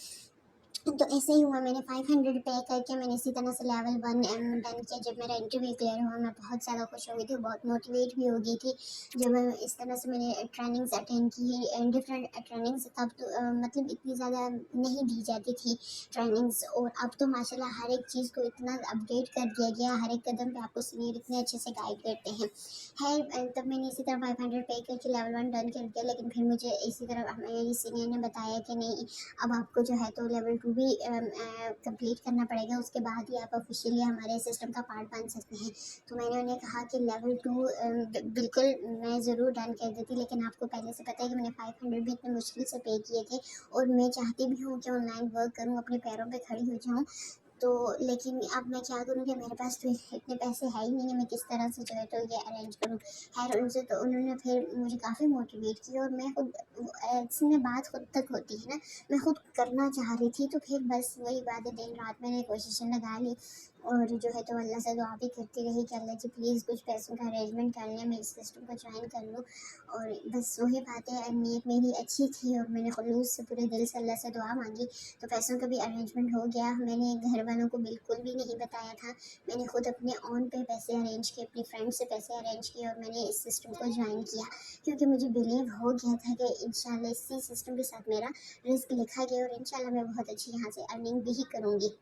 तो ऐसे ही हुआ, मैंने 500 पे करके मैंने इसी तरह से लेवल 1 डन किया। जब मेरा इंटरव्यू क्लियर हुआ मैं बहुत ज़्यादा खुश हो गई थी, बहुत मोटिवेट भी हो गई थी। जब मैं इस तरह से मैंने ट्रेनिंग्स अटेंड की, डिफरेंट ट्रेनिंग्स, तब तो मतलब इतनी ज़्यादा नहीं दी जाती थी ट्रेनिंग्स, और अब तो माशाल्लाह हर एक चीज़ को इतना अपडेट कर दिया गया, हर एक कदम पे आपको सीनियर इतने अच्छे से गाइड करते हैं। तब मैंने इसी तरह 500 पे करके लेवल 1 डन कर दिया, लेकिन फिर मुझे इसी तरह मेरी सीनियर ने बताया कि नहीं, अब आपको जो है तो लेवल 2 भी कंप्लीट करना पड़ेगा, उसके बाद ही आप ऑफिशियली हमारे सिस्टम का पार्ट बन सकते हैं। तो मैंने उन्हें कहा कि लेवल 2 बिल्कुल मैं ज़रूर डन कर देती, लेकिन आपको पहले से पता है कि मैंने 500 भी इतने मुश्किल से पे किए थे, और मैं चाहती भी हूँ कि ऑनलाइन वर्क करूँ, अपने पैरों पे खड़ी हो जाऊँ। तो लेकिन अब मैं क्या करूँ कि मेरे पास तो इतने पैसे है ही नहीं है, मैं किस तरह से जो है तो ये अरेंज करूँ। खैर उनसे तो उन्होंने फिर मुझे काफ़ी मोटिवेट किया, और मैं खुद ऐसे में बात खुद तक होती है ना, मैं खुद करना चाह रही थी, तो फिर बस वही बात है, दिन रात मैंने कोशिशें लगा ली, और जो है तो अल्लाह से दुआ भी करती रही कि अल्लाह जी प्लीज़ कुछ पैसों का अरेंजमेंट कर लें, मैं इस सिस्टम को ज्वाइन कर लूँ। और बस वही बातें, नीयत मेरी अच्छी थी, और मैंने खुलूस से पूरे दिल से अल्लाह से दुआ मांगी, तो पैसों का भी अरेंजमेंट हो गया। मैंने घर वालों को बिल्कुल भी नहीं बताया था, मैंने खुद अपने ऑन पे पैसे अरेंज किए, अपनी फ्रेंड से पैसे अरेंज किए, और मैंने इस सिस्टम को ज्वाइन किया, क्योंकि मुझे बिलीव हो गया था कि इंशाल्लाह इसी सिस्टम के साथ मेरा रिस्क लिखा गया, और इंशाल्लाह मैं बहुत अच्छी यहाँ से अर्निंग भी करूँगी।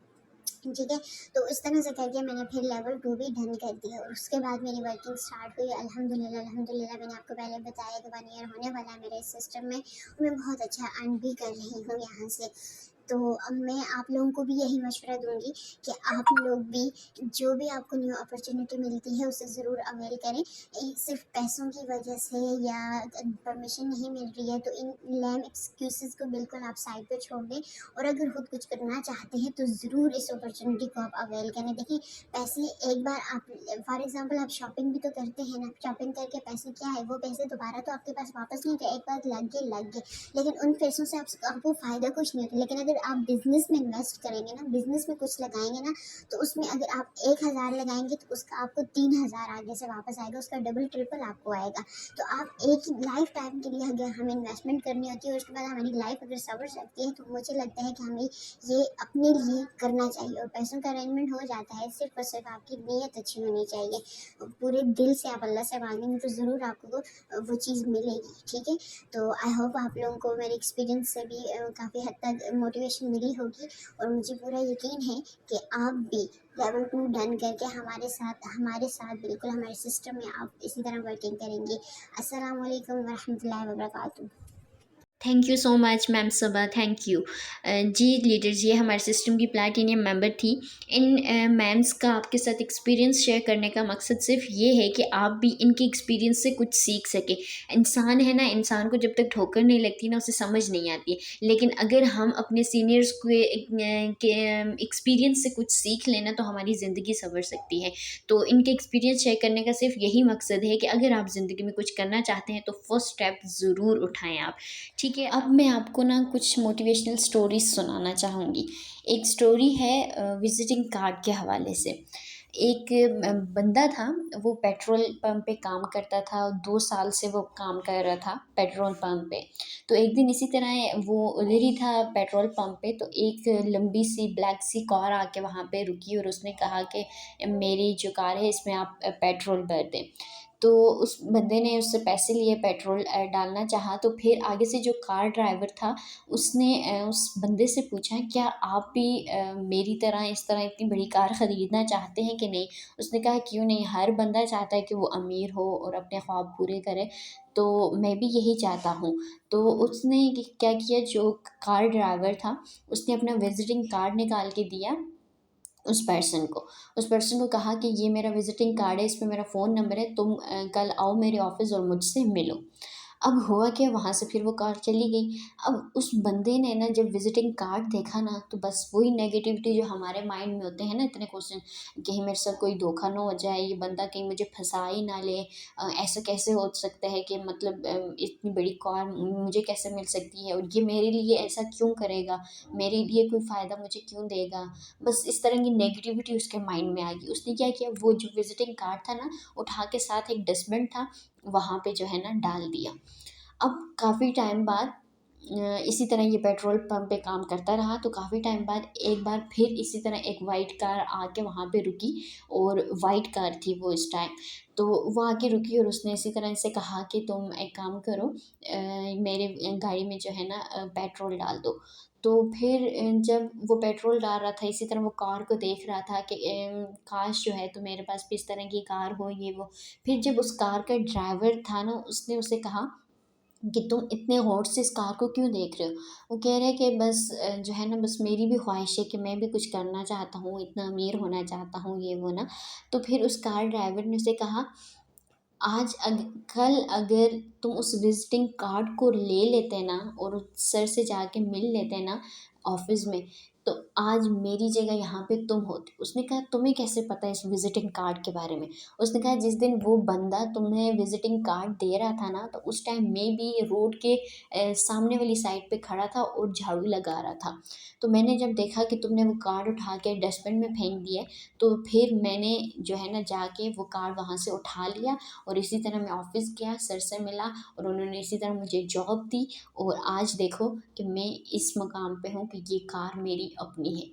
ठीक है, तो इस तरह से करके मैंने फिर लेवल 2 भी डन कर दिया, और उसके बाद मेरी वर्किंग स्टार्ट हुई। अल्हम्दुलिल्लाह अल्हम्दुलिल्लाह, मैंने आपको पहले बताया कि 1 ईयर होने वाला है मेरे इस सिस्टम में, और मैं बहुत अच्छा अर्न भी कर रही हूँ यहाँ से। तो अब मैं आप लोगों को भी यही मशवरा दूंगी कि आप लोग भी जो भी आपको न्यू अपॉर्चुनिटी मिलती है उसे ज़रूर अवेल करें। सिर्फ पैसों की वजह से या परमिशन नहीं मिल रही है तो इन लैम एक्सक्यूज़ को बिल्कुल आप साइड पे छोड़ दें, और अगर खुद कुछ करना चाहते हैं तो ज़रूर इस अपॉर्चुनिटी को आप अवेल करें। देखिए, पैसे एक बार आप, फॉर एग्जांपल आप शॉपिंग भी तो करते हैं ना, शॉपिंग करके पैसे क्या है, वो पैसे दोबारा तो आपके पास वापस नहीं आते, एक बार लग गए, लेकिन उन पैसों से आपको फ़ायदा कुछ नहीं होता। लेकिन अगर आप बिज़नेस में इन्वेस्ट करेंगे ना, बिज़नेस में कुछ लगाएंगे ना, तो उसमें अगर आप 1,000 लगाएंगे तो उसका आपको 3,000 आगे से वापस आएगा, उसका डबल ट्रिपल आपको आएगा। तो आप एक लाइफ टाइम के लिए अगर हमें इन्वेस्टमेंट करनी होती है, उसके बाद हमारी लाइफ अगर सवर सकती है, तो मुझे लगता है कि हमें ये अपने लिए करना चाहिए, और पैसों का अरेंजमेंट हो जाता है, सिर्फ और सिर्फ आपकी नीयत अच्छी होनी चाहिए। पूरे दिल से आप अल्लाह से मांगेंगे तो ज़रूर आपको वो चीज़ मिलेगी। ठीक है, तो आई होप आप लोगों को मेरे एक्सपीरियंस से भी काफ़ी हद तक मोटिवेशन मिली होगी, और मुझे पूरा यकीन है कि आप भी लेवल 2 डन करके हमारे साथ बिल्कुल हमारे सिस्टम में आप इसी तरह वर्किंग करेंगे। अस्सलाम वालेकुम वरहमतुल्लाहि वबरकातुहू। Thank you so much ma'am Saba, thank you. जी लीडर्स, ये हमारे सिस्टम की प्लैटिनियम मेंबर थी। इन मैम्स का आपके साथ एक्सपीरियंस शेयर करने का मकसद सिर्फ ये है कि आप भी इनके एक्सपीरियंस से कुछ सीख सके। इंसान है ना, इंसान को जब तक ठोकर नहीं लगती ना उसे समझ नहीं आती है, लेकिन अगर हम अपने सीनियर्स के एक्सपीरियंस से कुछ सीख लेना तो हमारी ज़िंदगी संवर सकती है। तो इनके एक्सपीरियंस शेयर करने का सिर्फ यही मकसद है कि अगर आप ज़िंदगी में कुछ करना चाहते हैं तो फर्स्ट स्टेप ज़रूर उठाएं आप। ठीक है, अब मैं आपको ना कुछ मोटिवेशनल स्टोरीज सुनाना चाहूँगी। एक स्टोरी है विजिटिंग कार्ड के हवाले से। एक बंदा था, वो पेट्रोल पंप पे काम करता था, 2 साल से वो काम कर रहा था पेट्रोल पंप पे। तो एक दिन इसी तरह वो उधर ही था पेट्रोल पंप पे, तो एक लंबी सी ब्लैक सी कार आके वहाँ पे रुकी और उसने कहा कि मेरी जो कार है इसमें आप पेट्रोल भर दें। तो उस बंदे ने उससे पैसे लिए, पेट्रोल डालना चाहा, तो फिर आगे से जो कार ड्राइवर था उसने उस बंदे से पूछा क्या आप भी मेरी तरह इस तरह इतनी बड़ी कार ख़रीदना चाहते हैं कि नहीं? उसने कहा क्यों नहीं, हर बंदा चाहता है कि वो अमीर हो और अपने ख्वाब पूरे करे, तो मैं भी यही चाहता हूँ। तो उसने क्या किया, जो कार ड्राइवर था उसने अपना विज़िटिंग कार्ड निकाल के दिया उस पर्सन को कहा कि ये मेरा विज़िटिंग कार्ड है, इसमें मेरा फ़ोन नंबर है, तुम कल आओ मेरे ऑफ़िस और मुझसे मिलो। अब हुआ क्या, वहाँ से फिर वो कार चली गई। अब उस बंदे ने ना जब विज़िटिंग कार्ड देखा ना, तो बस वही नेगेटिविटी जो हमारे माइंड में होते हैं ना, इतने क्वेश्चन, कहीं मेरे साथ कोई धोखा ना हो जाए, ये बंदा कहीं मुझे फँसा ही ना ले, ऐसा कैसे हो सकता है कि मतलब इतनी बड़ी कार मुझे कैसे मिल सकती है, और ये मेरे लिए ऐसा क्यों करेगा, मेरे लिए कोई फ़ायदा मुझे क्यों देगा। बस इस तरह की नेगेटिविटी उसके माइंड में आ गई। उसने क्या किया, वो जो विज़िटिंग कार्ड था ना, उठा के साथ एक डस्टबिन था, वहाँ पे जो है ना डाल दिया। अब काफ़ी टाइम बाद इसी तरह ये पेट्रोल पंप पे काम करता रहा। तो काफ़ी टाइम बाद एक बार फिर इसी तरह एक वाइट कार आके वहाँ पे रुकी, और वाइट कार थी वो इस टाइम। तो वो आके रुकी और उसने इसी तरह से कहा कि तुम एक काम करो, मेरे गाड़ी में जो है ना पेट्रोल डाल दो। तो फिर जब वो पेट्रोल डाल रहा था, इसी तरह वो कार को देख रहा था कि काश जो है तो मेरे पास भी इस तरह की कार हो, ये वो। फिर जब उस कार का ड्राइवर था ना, उसने उसे कहा कि तुम इतने गौर से इस कार को क्यों देख रहे हो? वो कह रहे हैं कि बस जो है ना, बस मेरी भी ख्वाहिश है कि मैं भी कुछ करना चाहता हूँ, इतना अमीर होना चाहता हूँ, ये वो ना। तो फिर उस कार ड्राइवर ने उसे कहा, आज कल अगर तुम उस विजिटिंग कार्ड को ले लेते ना और उस सर से जाके मिल लेते ना ऑफिस में, तो आज मेरी जगह यहाँ पे तुम होते। उसने कहा, तुम्हें कैसे पता है इस विजिटिंग कार्ड के बारे में? उसने कहा, जिस दिन वो बंदा तुम्हें विजिटिंग कार्ड दे रहा था ना, तो उस टाइम मैं भी रोड के सामने वाली साइड पे खड़ा था और झाड़ू लगा रहा था। तो मैंने जब देखा कि तुमने वो कार्ड उठा के डस्टबिन में फेंक दिया, तो फिर मैंने जो है ना जाके वो कार्ड वहाँ से उठा लिया, और इसी तरह मैं ऑफ़िस गया, सर से मिला, और उन्होंने इसी तरह मुझे जॉब दी, और आज देखो कि मैं इस मुकाम पे हूँ कि ये कार मेरी अपनी है।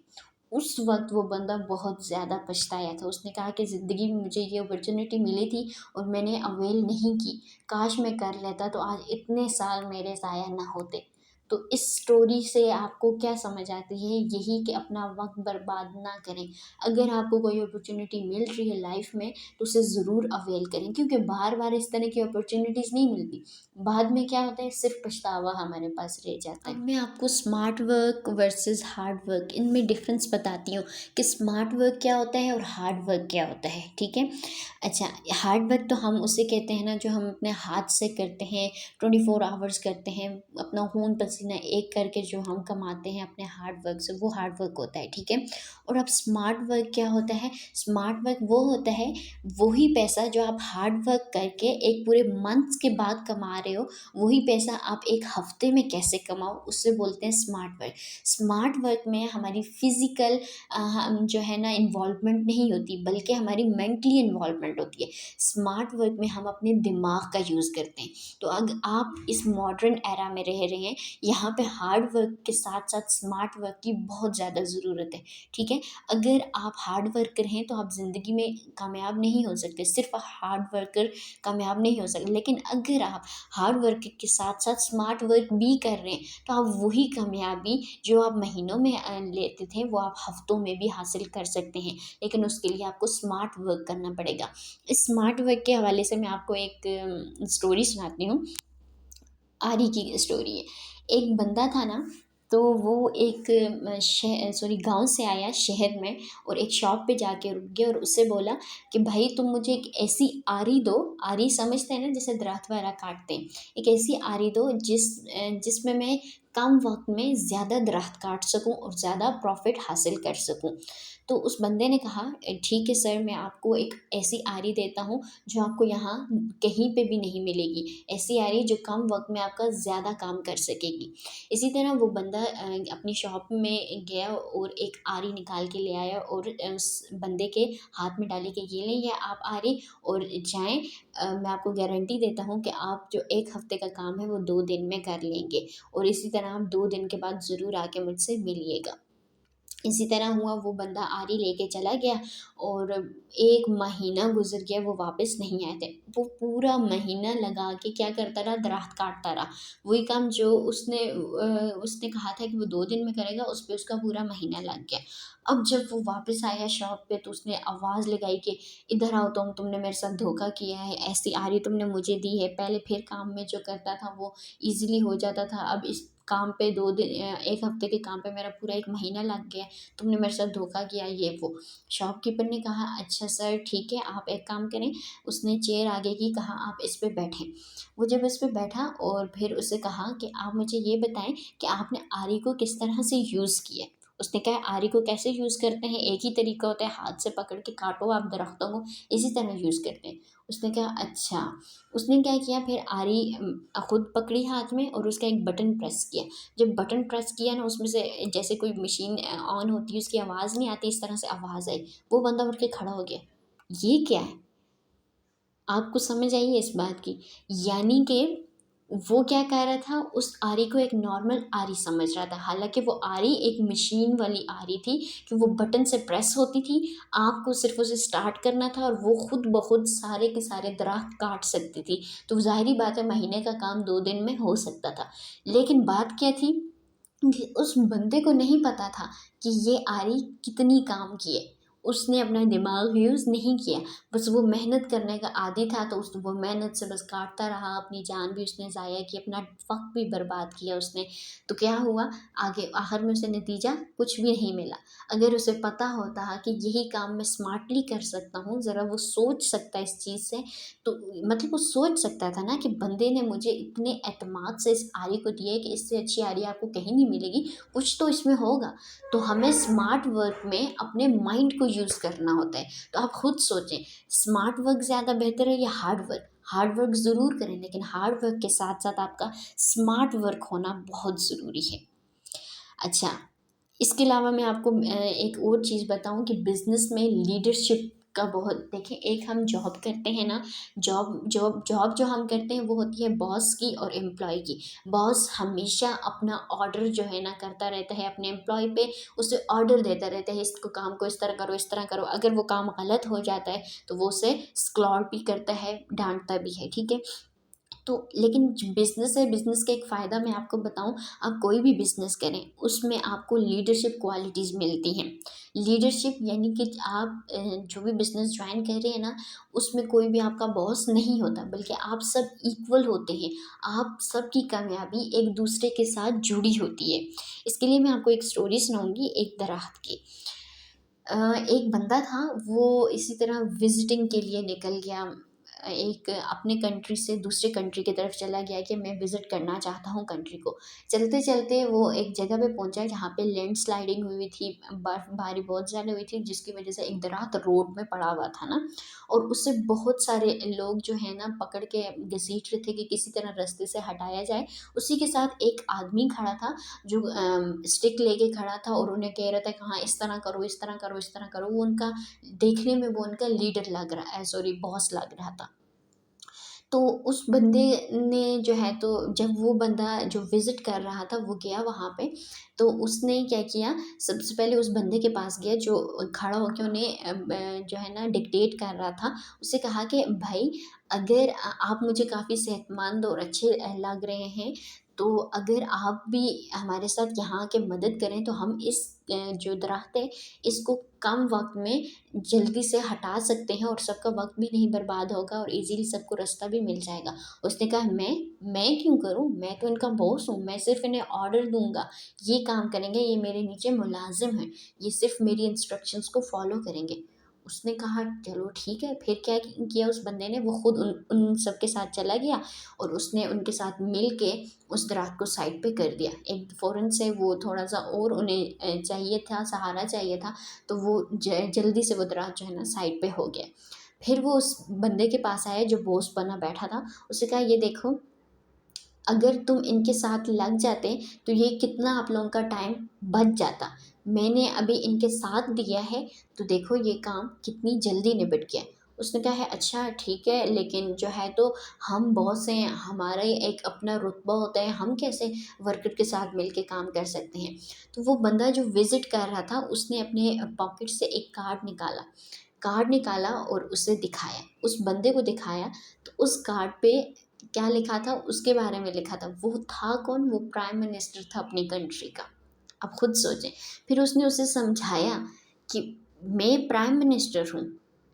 उस वक़्त वो बंदा बहुत ज़्यादा पछताया था। उसने कहा कि ज़िंदगी में मुझे ये अपॉर्च्युनिटी मिली थी और मैंने अवेल नहीं की। काश मैं कर लेता तो आज इतने साल मेरे ज़ाया ना होते। तो इस स्टोरी से आपको क्या समझ आती है? यही कि अपना वक़्त बर्बाद ना करें। अगर आपको कोई अपॉर्च्युनिटी मिल रही है लाइफ़ में, तो उसे ज़रूर अवेल करें, क्योंकि बार-बार इस तरह की अपॉर्च्युनिटीज़ नहीं मिलती। बाद में क्या होता है, सिर्फ़ पछतावा हमारे पास रह जाता है। अब मैं आपको smart work versus hard work, इनमें डिफ़रेंस बताती हूँ कि स्मार्ट वर्क क्या होता है और हार्ड वर्क क्या होता है, ठीक है? अच्छा, हार्ड वर्क तो हम उसे कहते हैं ना जो हम अपने हाथ से करते हैं, 24 आवर्स करते हैं, अपना खून पसीना एक करके जो हम कमाते हैं अपने हार्ड वर्क से, वो हार्ड वर्क होता है, ठीक है? और अब स्मार्ट वर्क क्या होता है? स्मार्ट वर्क वो होता है, वही पैसा जो आप हार्ड वर्क करके एक पूरे मंथ्स के बाद कमा रहे हो, वही पैसा आप एक हफ्ते में कैसे कमाओ, उससे बोलते हैं स्मार्ट वर्क। स्मार्ट वर्क में हमारी फिजिकल हम जो है ना इन्वॉल्वमेंट नहीं होती, बल्कि हमारी मेंटली इन्वॉल्वमेंट होती है। स्मार्ट वर्क में हम अपने दिमाग का यूज़ करते हैं। तो अगर आप इस मॉडर्न एरा में रह रहे हैं, यहाँ पे हार्ड वर्क के साथ साथ स्मार्ट वर्क की बहुत ज़्यादा ज़रूरत है, ठीक है? अगर आप हार्ड वर्कर हैं तो आप ज़िंदगी में कामयाब नहीं हो सकते, सिर्फ हार्ड वर्कर कामयाब नहीं हो सकते। लेकिन अगर आप हार्ड वर्क के साथ साथ स्मार्ट वर्क भी कर रहे हैं, तो आप वही कामयाबी जो आप महीनों में लेते थे, वो आप हफ्तों में भी हासिल कर सकते हैं। लेकिन उसके लिए आपको स्मार्ट वर्क करना पड़ेगा। इस स्मार्ट वर्क के हवाले से मैं आपको एक स्टोरी सुनाती हूँ। आरी की स्टोरी है। एक बंदा था ना, तो वो एक गाँव से आया शहर में, और एक शॉप पे जाके रुक गया और उससे बोला कि भाई तुम मुझे एक ऐसी आरी दो। आरी समझते हैं ना, जैसे दरख्त वगैरह काटते हैं। एक ऐसी आरी दो जिसमें मैं कम वक़्त में ज़्यादा दरख्त काट सकूँ और ज़्यादा प्रॉफ़िट हासिल कर सकूँ। तो उस बंदे ने कहा, ठीक है सर, मैं आपको एक ऐसी आरी देता हूँ जो आपको यहाँ कहीं पे भी नहीं मिलेगी। ऐसी आरी जो कम वक़्त में आपका ज़्यादा काम कर सकेगी। इसी तरह वो बंदा अपनी शॉप में गया और एक आरी निकाल के ले आया, और उस बंदे के हाथ में डाली कि ये लें ये आप आरी, और जाएँ, मैं आपको गारंटी देता हूँ कि आप जो 1 हफ़्ते का काम है वो 2 दिन में कर लेंगे, और इसी तरह आप 2 दिन के बाद ज़रूर आके मुझसे मिलिएगा। इसी तरह हुआ, वो बंदा आरी लेके चला गया, और 1 महीना गुज़र गया, वो वापस नहीं आए थे। वो पूरा महीना लगा के क्या करता रहा, दरख्त काटता रहा। वही काम जो उसने कहा था कि वो 2 दिन में करेगा, उस पे उसका पूरा महीना लग गया। अब जब वो वापस आया शॉप पे, तो उसने आवाज़ लगाई कि इधर आओ तुमने मेरे साथ धोखा किया है, ऐसी आरी तुमने मुझे दी है। पहले फिर काम में जो करता था वो ईज़िली हो जाता था, अब इस काम पे 2 दिन 1 हफ़्ते के काम पे मेरा पूरा 1 महीना लग गया है। तुमने मेरे साथ धोखा किया, ये वो। शॉपकीपर ने कहा, अच्छा सर ठीक है, आप एक काम करें। उसने चेयर आगे की, कहा आप इस पे बैठें। वो जब इस पे बैठा, और फिर उसे कहा कि आप मुझे ये बताएं कि आपने आरी को किस तरह से यूज़ किया। उसने कहा, आरी को कैसे यूज़ करते हैं, एक ही तरीका होता है, हाथ से पकड़ के काटो आप दरख्तों को, इसी तरह यूज़ करते हैं। उसने कहा अच्छा। उसने क्या किया, फिर आरी खुद पकड़ी हाथ में, और उसका एक बटन प्रेस किया। जब बटन प्रेस किया ना, उसमें से जैसे कोई मशीन ऑन होती है, उसकी आवाज़ नहीं आती, इस तरह से आवाज़ आई। वो बंदा उठ के खड़ा हो गया। ये क्या है? आपको समझ आई है इस बात की? यानी कि वो क्या कर रहा था, उस आरी को एक नॉर्मल आरी समझ रहा था। हालांकि वो आरी एक मशीन वाली आरी थी कि वो बटन से प्रेस होती थी, आपको सिर्फ उसे स्टार्ट करना था और वो खुद ब खुद सारे के सारे दरख्त काट सकती थी। तो ज़ाहिरी बात है, महीने का काम 2 दिन में हो सकता था। लेकिन बात क्या थी कि उस बंदे को नहीं पता था कि ये आरी कितनी काम की है। उसने अपना दिमाग यूज़ नहीं किया, बस वो मेहनत करने का आदी था, तो उस वो मेहनत से बस काटता रहा, अपनी जान भी उसने ज़ाया की, अपना वक़्त भी बर्बाद किया उसने। तो क्या हुआ, आगे आखिर में उसे नतीजा कुछ भी नहीं मिला। अगर उसे पता होता कि यही काम मैं स्मार्टली कर सकता हूँ, ज़रा वो सोच सकता है इस चीज़ से, तो मतलब वो सोच सकता था ना कि बंदे ने मुझे इतने एतमाद से इस आरी को दिया है कि इससे अच्छी आरी आपको कहीं नहीं मिलेगी, कुछ तो इसमें होगा। तो हमें स्मार्ट वर्क में अपने माइंड को यूज़ करना होता है। तो आप खुद सोचें, स्मार्ट वर्क ज़्यादा बेहतर है या हार्ड वर्क? हार्ड वर्क ज़रूर करें, लेकिन हार्ड वर्क के साथ साथ आपका स्मार्ट वर्क होना बहुत ज़रूरी है। अच्छा, इसके अलावा मैं आपको एक और चीज़ बताऊँ कि बिज़नेस में लीडरशिप का बहुत देखें, एक हम जॉब करते हैं ना, जॉब जो हम करते हैं वो होती है बॉस की और एम्प्लॉय की। बॉस हमेशा अपना ऑर्डर जो है ना करता रहता है अपने एम्प्लॉय पे, उसे ऑर्डर देता रहता है, इसको काम को इस तरह करो, इस तरह करो। अगर वो काम गलत हो जाता है तो वो उसे स्क्लॉड भी करता है, डाँटता भी है, ठीक है? तो लेकिन जो बिज़नेस है, बिज़नेस का एक फ़ायदा मैं आपको बताऊँ, आप कोई भी बिज़नेस करें, उसमें आपको लीडरशिप क्वालिटीज़ मिलती हैं। लीडरशिप यानी कि आप जो भी बिज़नेस जॉइन कर रहे हैं ना, उसमें कोई भी आपका बॉस नहीं होता, बल्कि आप सब इक्वल होते हैं। आप सबकी कामयाबी एक-दूसरे के साथ जुड़ी होती है। इसके लिए मैं आपको एक स्टोरी सुनाऊँगी एक दरख़्त की। एक बंदा था, वो इसी तरह विज़िटिंग के लिए निकल गया, एक अपने कंट्री से दूसरे कंट्री की तरफ चला गया कि मैं विज़िट करना चाहता हूँ कंट्री को। चलते-चलते वो एक जगह पे पहुँचा जहाँ पे लैंडस्लाइडिंग हुई थी, बर्फ़बारी बहुत ज़्यादा हुई थी, जिसकी वज़ह से एक दरख़्त रोड में पड़ा हुआ था ना, और उससे बहुत सारे लोग जो है ना पकड़ के घसीट रहे थे कि किसी तरह रास्ते से हटाया जाए। उसी के साथ एक आदमी खड़ा था जो स्टिक लेके खड़ा था और उन्हें कह रहा था कि हाँ, इस तरह करो, इस तरह करो, इस तरह करो। वो उनका देखने में वो उनका लीडर लग रहा सॉरी बॉस लग रहा था। तो उस बंदे ने जो है, तो जब वो बंदा जो विज़िट कर रहा था वो गया वहाँ पे, तो उसने क्या किया, सबसे पहले उस बंदे के पास गया जो खड़ा होके उन्हें जो है ना डिक्टेट कर रहा था। उससे कहा कि भाई, अगर आप मुझे काफ़ी सेहतमंद और अच्छे लग रहे हैं, तो अगर आप भी हमारे साथ यहाँ आके मदद करें तो हम इस जो दरख़्त है, इसको कम वक़्त में जल्दी से हटा सकते हैं और सबका वक़्त भी नहीं बर्बाद होगा और ईज़िली सबको रास्ता भी मिल जाएगा। उसने कहा, मैं क्यों करूँ? मैं तो इनका बॉस हूँ, मैं सिर्फ़ इन्हें ऑर्डर दूँगा, ये काम करेंगे, ये मेरे नीचे मुलाज़िम हैं, ये सिर्फ़ मेरी इंस्ट्रक्शंस को फ़ॉलो करेंगे। उसने कहा चलो ठीक है, फिर क्या किया उस बंदे ने, वो खुद उन उन सब के साथ चला गया और उसने उनके साथ मिल के उस दरख़्त को साइड पे कर दिया। एक फ़ौरन से वो थोड़ा-सा और उन्हें चाहिए था, सहारा चाहिए था, तो वो जल्दी से वो दरख़्त जो है ना साइड पे हो गया। फिर वो उस बंदे के पास आया जो बॉस बना बैठा था, उससे कहा, ये देखो, अगर तुम इनके साथ लग जाते तो ये कितना आप लोगों का टाइम बच जाता। मैंने अभी इनके साथ दिया है, तो देखो ये काम कितनी जल्दी निपट गया। उसने कहा है, अच्छा ठीक है, लेकिन जो है तो हम बॉस हैं, हमारा ही एक अपना रुतबा होता है, हम कैसे वर्कर के साथ मिल के काम कर सकते हैं। तो वो बंदा जो विज़िट कर रहा था, उसने अपने पॉकेट से एक कार्ड निकाला और उसे दिखाया, उस बंदे को दिखाया। तो उस कार्ड पे क्या लिखा था, उसके बारे में लिखा था। वो था कौन? वो प्राइम मिनिस्टर था अपनी कंट्री का। आप खुद सोचें। फिर उसने उसे समझाया कि मैं प्राइम मिनिस्टर हूँ,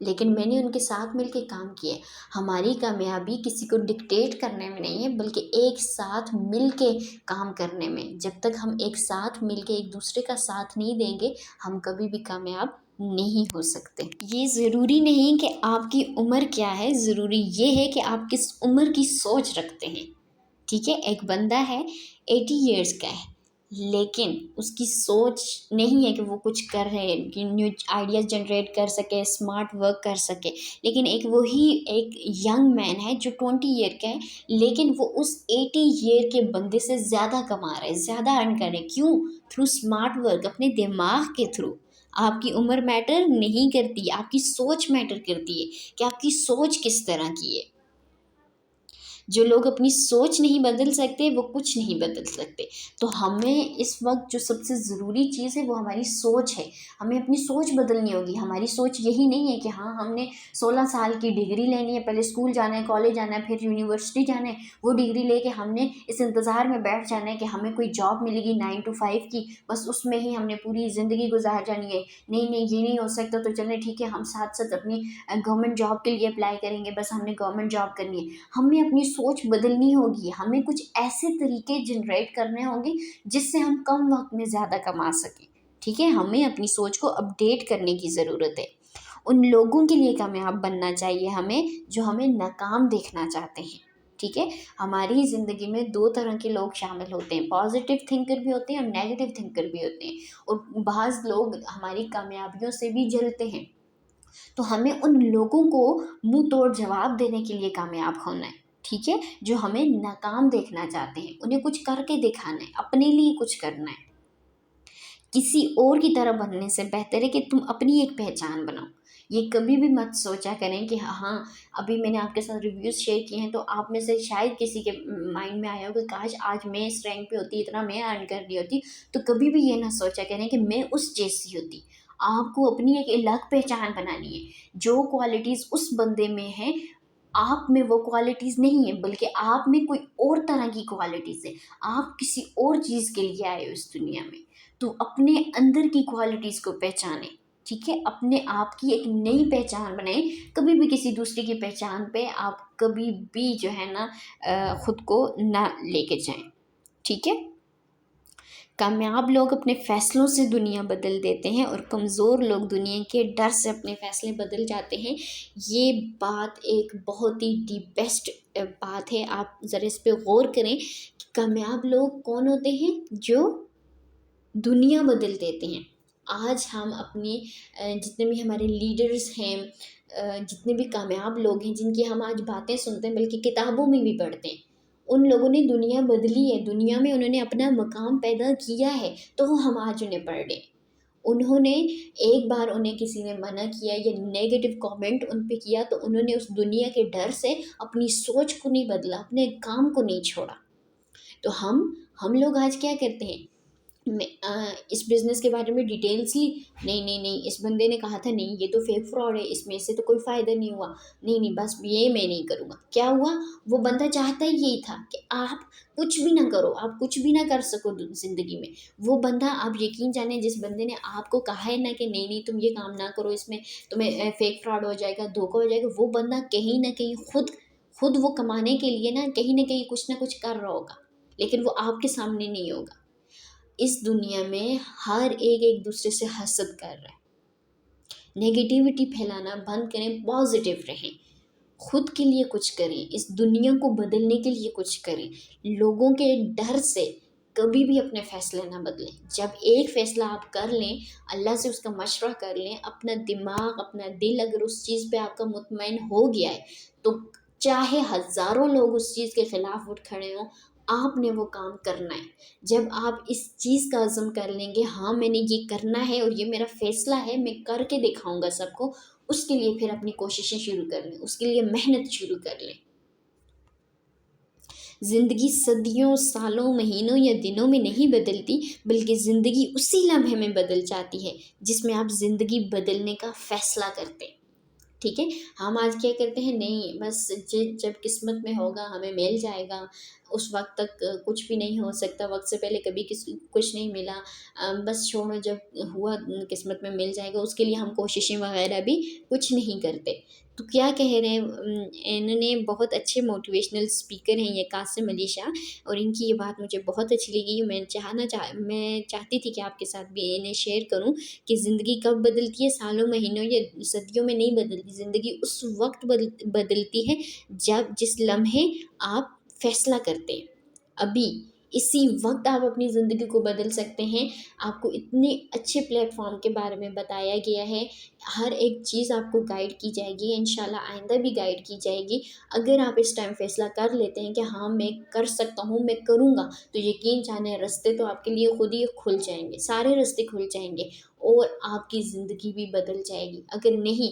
लेकिन मैंने उनके साथ मिल के काम किया है। हमारी कामयाबी किसी को डिक्टेट करने में नहीं है, बल्कि एक साथ मिल के काम करने में। जब तक हम एक साथ मिल के एक दूसरे का साथ नहीं देंगे, हम कभी भी कामयाब नहीं हो सकते। ये ज़रूरी नहीं कि आपकी उम्र क्या है, ज़रूरी ये है कि आप किस उम्र की सोच रखते हैं। ठीक है, एक बंदा है 80 इयर्स का है, लेकिन उसकी सोच नहीं है कि वो कुछ कर रहे हैं, कि न्यू आइडियाज़ जनरेट कर सके, स्मार्ट वर्क कर सके। लेकिन एक वही एक यंग मैन है जो 20 ईयर का है, लेकिन वो उस 80 ईयर के बंदे से ज़्यादा कमा रहा है, ज़्यादा अर्न कर रहे हैं। क्यों? थ्रू स्मार्ट वर्क, अपने दिमाग के थ्रू। आपकी उम्र मैटर नहीं करती, आपकी सोच मैटर करती है कि आपकी सोच किस तरह की है। जो लोग अपनी सोच नहीं बदल सकते वो कुछ नहीं बदल सकते। तो हमें इस वक्त जो सबसे ज़रूरी चीज़ है वो हमारी सोच है। हमें अपनी सोच बदलनी होगी। हमारी सोच यही नहीं है कि हाँ हमने 16 साल की डिग्री लेनी है, पहले स्कूल जाना है, कॉलेज जाना है, फिर यूनिवर्सिटी जाना है, वो डिग्री लेके हमने इस इंतज़ार में बैठ जाना है कि हमें कोई जॉब मिलेगी 9 to 5 की, बस उसमें ही हमने पूरी ज़िंदगी गुजार जानी है। नहीं नहीं, ये नहीं हो सकता, तो चलें ठीक है, हम साथ साथ अपनी गवर्नमेंट जॉब के लिए अप्लाई करेंगे, बस हमने गवर्नमेंट जॉब करनी है। हमें अपनी सोच बदलनी होगी। हमें कुछ ऐसे तरीके जनरेट करने होंगे जिससे हम कम वक्त में ज़्यादा कमा सकें। ठीक है, हमें अपनी सोच को अपडेट करने की ज़रूरत है। उन लोगों के लिए कामयाब बनना चाहिए हमें जो हमें नाकाम देखना चाहते हैं। ठीक है, हमारी ज़िंदगी में दो तरह के लोग शामिल होते हैं, पॉजिटिव थिंकर भी होते हैं और नेगेटिव थिंकर भी होते हैं। और बाज़ लोग हमारी कामयाबियों से भी जलते हैं। तो हमें उन लोगों को मुंह तोड़ जवाब देने के लिए कामयाब होना है। ठीक है, जो हमें नाकाम देखना चाहते हैं, उन्हें कुछ करके दिखाना है, अपने लिए कुछ करना है। किसी और की तरह बनने से बेहतर है कि तुम अपनी एक पहचान बनाओ। ये कभी भी मत सोचा करें कि हाँ, अभी मैंने आपके साथ रिव्यूज़ शेयर किए हैं तो आप में से शायद किसी के माइंड में आया हो कि काश आज मैं इस रैंक पे होती, इतना मैं अर्न कर रही होती। तो कभी भी ये ना सोचा करें कि मैं उस जैसी होती। आपको अपनी एक अलग पहचान बनानी है। जो क्वालिटीज़ उस बंदे में है, आप में वो क्वालिटीज़ नहीं है, बल्कि आप में कोई और तरह की क्वालिटीज़ है। आप किसी और चीज़ के लिए आए हो इस दुनिया में। तो अपने अंदर की क्वालिटीज़ को पहचानें। ठीक है, अपने आप की एक नई पहचान बनाएं। कभी भी किसी दूसरे की पहचान पे आप कभी भी जो है ना खुद को ना लेके जाएं। ठीक है, कामयाब लोग अपने फ़ैसलों से दुनिया बदल देते हैं और कमज़ोर लोग दुनिया के डर से अपने फ़ैसले बदल जाते हैं। ये बात एक बहुत ही दी बेस्ट बात है। आप ज़रा इस पे गौर करें कि कामयाब लोग कौन होते हैं जो दुनिया बदल देते हैं। आज हम अपने जितने भी हमारे लीडर्स हैं, जितने भी कामयाब लोग हैं जिनकी हम आज बातें सुनते हैं, बल्कि किताबों में भी पढ़ते हैं, उन लोगों ने दुनिया बदली है, दुनिया में उन्होंने अपना मकाम पैदा किया है, तो वो हम आज उन्हें पढ़ रहे हैं। उन्होंने एक बार उन्हें किसी ने मना किया या नेगेटिव कमेंट उन पे किया तो उन्होंने उस दुनिया के डर से अपनी सोच को नहीं बदला, अपने काम को नहीं छोड़ा। तो हम लोग आज क्या करते हैं, इस बिज़नेस के बारे में डिटेल्स ली, नहीं नहीं नहीं, इस बंदे ने कहा था नहीं ये तो फेक फ्रॉड है, इसमें से तो कोई फ़ायदा नहीं हुआ, नहीं नहीं बस ये मैं नहीं करूँगा। क्या हुआ, वो बंदा चाहता ही यही था कि आप कुछ भी ना करो, आप कुछ भी ना कर सको ज़िंदगी में। वो बंदा, आप यकीन जाने, जिस बंदे ने आपको कहा है ना कि नहीं नहीं तुम ये काम ना करो, इसमें तुम्हें फेक फ्रॉड हो जाएगा, धोखा हो जाएगा, वो बंदा कहीं ना कहीं खुद वो कमाने के लिए ना कहीं कुछ ना कुछ कर रहा होगा, लेकिन वो आपके सामने नहीं होगा। इस दुनिया में हर एक दूसरे से हसद कर रहा है। नेगेटिविटी फैलाना बंद करें, पॉजिटिव रहें, खुद के लिए कुछ करें, इस दुनिया को बदलने के लिए कुछ करें। लोगों के डर से कभी भी अपने फ़ैसले ना बदलें। जब एक फ़ैसला आप कर लें, अल्लाह से उसका मशवरा कर लें, अपना दिमाग, अपना दिल अगर उस चीज़ पे आपका मुतमईन हो गया है, तो चाहे हज़ारों लोग उस चीज़ के ख़िलाफ़ उठ खड़े हों, आपने वो काम करना है। जब आप इस चीज़ का अज़्म कर लेंगे, हाँ मैंने ये करना है और ये मेरा फ़ैसला है, मैं करके दिखाऊँगा सबको, उसके लिए फिर अपनी कोशिशें शुरू कर लें, उसके लिए मेहनत शुरू कर लें। ज़िंदगी सदियों, सालों, महीनों या दिनों में नहीं बदलती, बल्कि ज़िंदगी उसी लम्हे में बदल जाती है जिसमें आप ज़िंदगी बदलने का फ़ैसला करते हैं। ठीक है, हम आज क्या करते हैं, नहीं बस जब किस्मत में होगा हमें मिल जाएगा, उस वक्त तक कुछ भी नहीं हो सकता, वक्त से पहले कभी कुछ नहीं मिला, बस छोड़ो, जब हुआ किस्मत में मिल जाएगा, उसके लिए हम कोशिशें वगैरह भी कुछ नहीं करते। तो क्या कह रहे हैं, इन्होंने बहुत अच्छे मोटिवेशनल स्पीकर हैं ये कासिम अली शाह, और इनकी ये बात मुझे बहुत अच्छी लगी। मैं चाहती थी कि आपके साथ भी इन्हें शेयर करूं कि ज़िंदगी कब बदलती है, सालों, महीनों या सदियों में नहीं बदलती। ज़िंदगी उस वक्त बदलती है जब जिस लम्हे आप फ़ैसला करते हैं। अभी इसी वक्त आप अपनी ज़िंदगी को बदल सकते हैं। आपको इतने अच्छे प्लेटफॉर्म के बारे में बताया गया है, हर एक चीज़ आपको गाइड की जाएगी, इंशाल्लाह आइंदा भी गाइड की जाएगी। अगर आप इस टाइम फ़ैसला कर लेते हैं कि हाँ मैं कर सकता हूँ, मैं करूँगा, तो यकीन जाने रास्ते तो आपके लिए खुद ही खुल जाएंगे, सारे रास्ते खुल जाएंगे और आपकी ज़िंदगी भी बदल जाएगी। अगर नहीं,